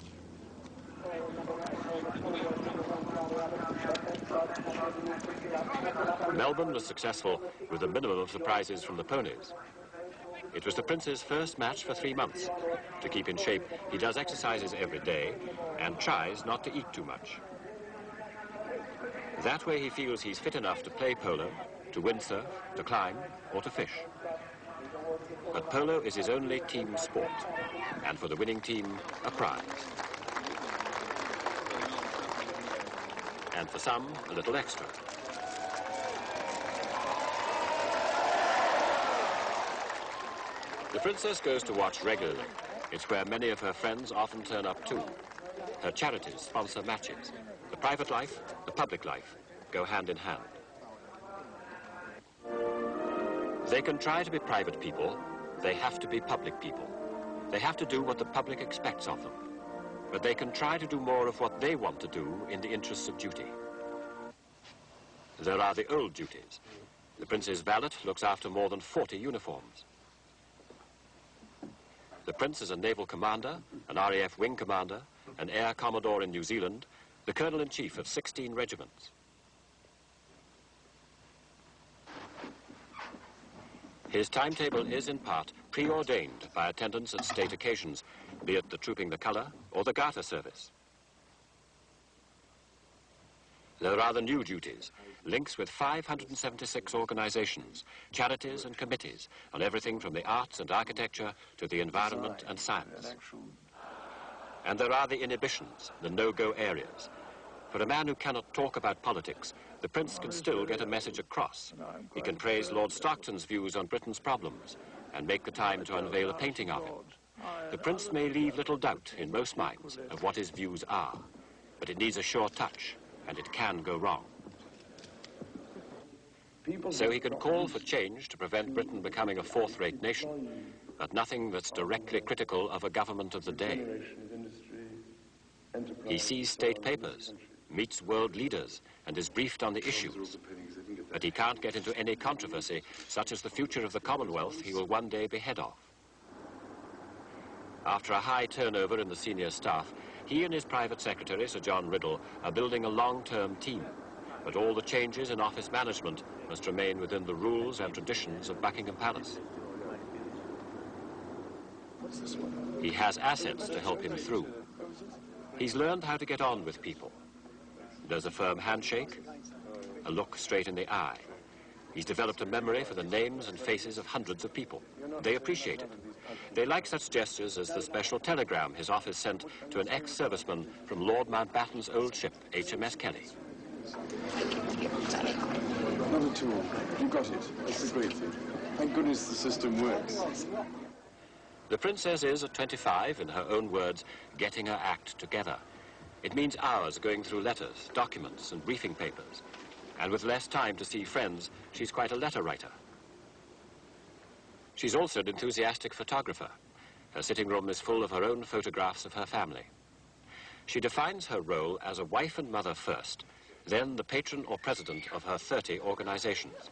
Melbourne was successful with a minimum of surprises from the ponies. It was the prince's first match for 3 months. To keep in shape, he does exercises every day and tries not to eat too much. That way he feels he's fit enough to play polo, to windsurf, to climb, or to fish. But polo is his only team sport, and for the winning team, a prize. And for some, a little extra. The princess goes to watch regularly. It's where many of her friends often turn up too. Her charities sponsor matches. The private life, the public life, go hand in hand. They can try to be private people. They have to be public people. They have to do what the public expects of them. But they can try to do more of what they want to do in the interests of duty. There are the old duties. The prince's valet looks after more than 40 uniforms. The prince is a naval commander, an RAF wing commander, an air commodore in New Zealand, the colonel-in-chief of 16 regiments. His timetable is, in part, preordained by attendance at state occasions, be it the Trooping the Colour or the Garter Service. There are the new duties, links with 576 organizations, charities and committees, on everything from the arts and architecture to the environment and science. And there are the inhibitions, the no-go areas. For a man who cannot talk about politics, the prince can still get a message across. He can praise Lord Stockton's views on Britain's problems and make the time to unveil a painting of him. The prince may leave little doubt in most minds of what his views are, but it needs a sure touch, and it can go wrong. So he can call for change to prevent Britain becoming a fourth-rate nation, but nothing that's directly critical of a government of the day. He sees state papers, meets world leaders, and is briefed on the issues. But he can't get into any controversy, such as the future of the Commonwealth he will one day be head of. After a high turnover in the senior staff, he and his private secretary, Sir John Riddle, are building a long-term team. But all the changes in office management must remain within the rules and traditions of Buckingham Palace. He has assets to help him through. He's learned how to get on with people. There's a firm handshake, a look straight in the eye. He's developed a memory for the names and faces of hundreds of people. They appreciate it. They like such gestures as the special telegram his office sent to an ex-serviceman from Lord Mountbatten's old ship, HMS Kelly. Not at all. You got it. That's the great thing. Thank goodness the system works. The princess is, at 25, in her own words, getting her act together. It means hours going through letters, documents, and briefing papers. And with less time to see friends, she's quite a letter writer. She's also an enthusiastic photographer. Her sitting room is full of her own photographs of her family. She defines her role as a wife and mother first, then the patron or president of her 30 organizations.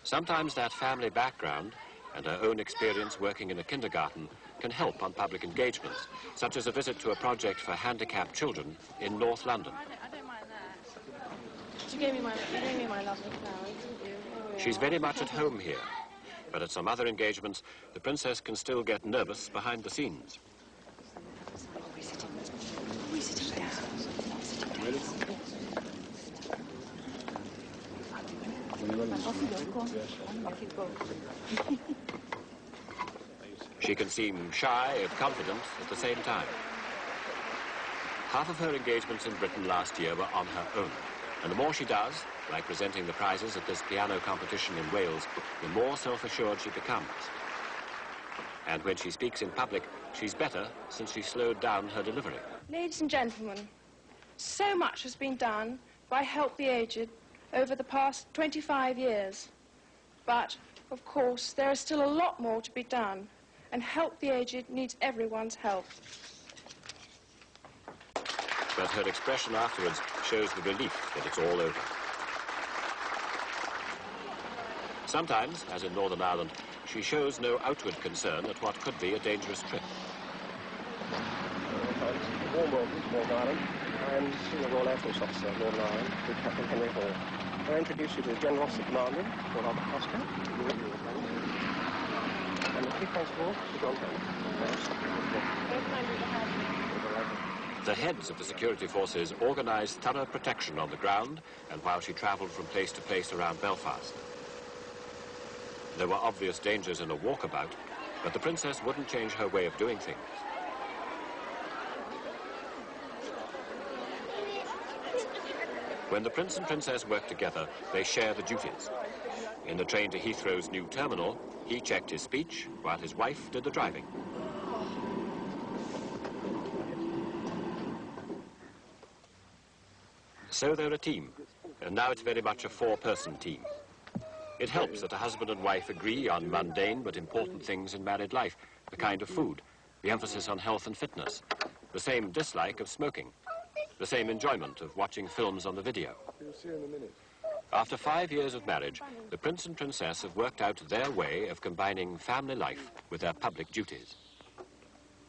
Sometimes that family background and her own experience working in a kindergarten can help on public engagements, such as a visit to a project for handicapped children in North London. I don't mind that. You gave me my lovely flowers, didn't you? She's very much at home here, but at some other engagements, the princess can still get nervous behind the scenes. We're sitting down. She can seem shy and confident at the same time. Half of her engagements in Britain last year were on her own. And the more she does, like presenting the prizes at this piano competition in Wales, the more self-assured she becomes. And when she speaks in public, she's better since she slowed down her delivery. Ladies and gentlemen, so much has been done by Help the Aged over the past 25 years. But, of course, there is still a lot more to be done. And help the aged needs everyone's help. But her expression afterwards shows the relief that it's all over. Sometimes, as in Northern Ireland, she shows no outward concern at what could be a dangerous trip. Warm welcome to Northern Ireland. I'm Senior Royal Air Force Officer of Northern Ireland with Captain Henry Hall. I introduce you to the General Officer Commanding, Lord Albert Costa, and the Chief Constable, Sir John Hall. The heads of the security forces organised thorough protection on the ground and while she travelled from place to place around Belfast. There were obvious dangers in a walkabout, but the Princess wouldn't change her way of doing things. When the Prince and Princess worked together, they share the duties. In the train to Heathrow's new terminal, he checked his speech, while his wife did the driving. So they're a team, and now it's very much a four-person team. It helps that a husband and wife agree on mundane but important things in married life, the kind of food, the emphasis on health and fitness, the same dislike of smoking, the same enjoyment of watching films on the video. After 5 years of marriage, the Prince and Princess have worked out their way of combining family life with their public duties.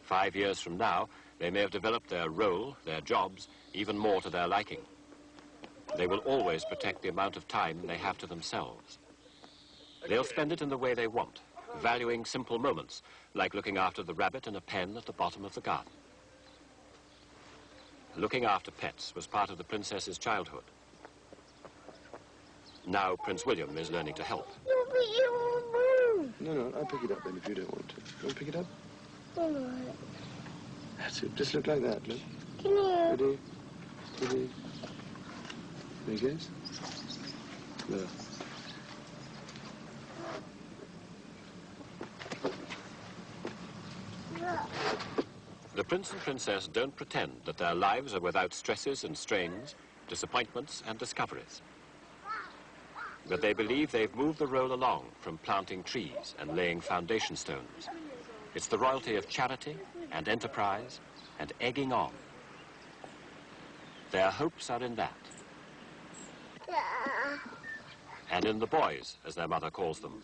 5 years from now, they may have developed their role, their jobs, even more to their liking. They will always protect the amount of time they have to themselves. They'll spend it in the way they want, valuing simple moments, like looking after the rabbit in a pen at the bottom of the garden. Looking after pets was part of the Princess's childhood. Now Prince William is learning to help. No, I'll pick it up then if you don't want to. You want to pick it up? All right. That's it. Just look like that, look. Can you? Ready? Ready? There he goes. There. The Prince and Princess don't pretend that their lives are without stresses and strains, disappointments and discoveries. But they believe they've moved the roll along from planting trees and laying foundation stones. It's the royalty of charity and enterprise and egging on. Their hopes are in that. And in the boys, as their mother calls them.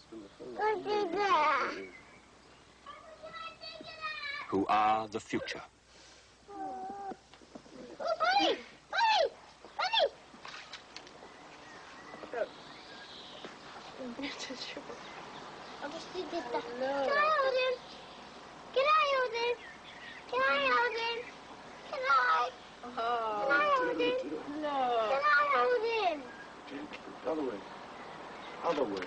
Who are the future. Bunny! Bunny! Bunny! I just did that. Can I hold him? Can I hold him? Can I hold him? Can I? Can I hold him? No. Can I hold him? Other way. Other way.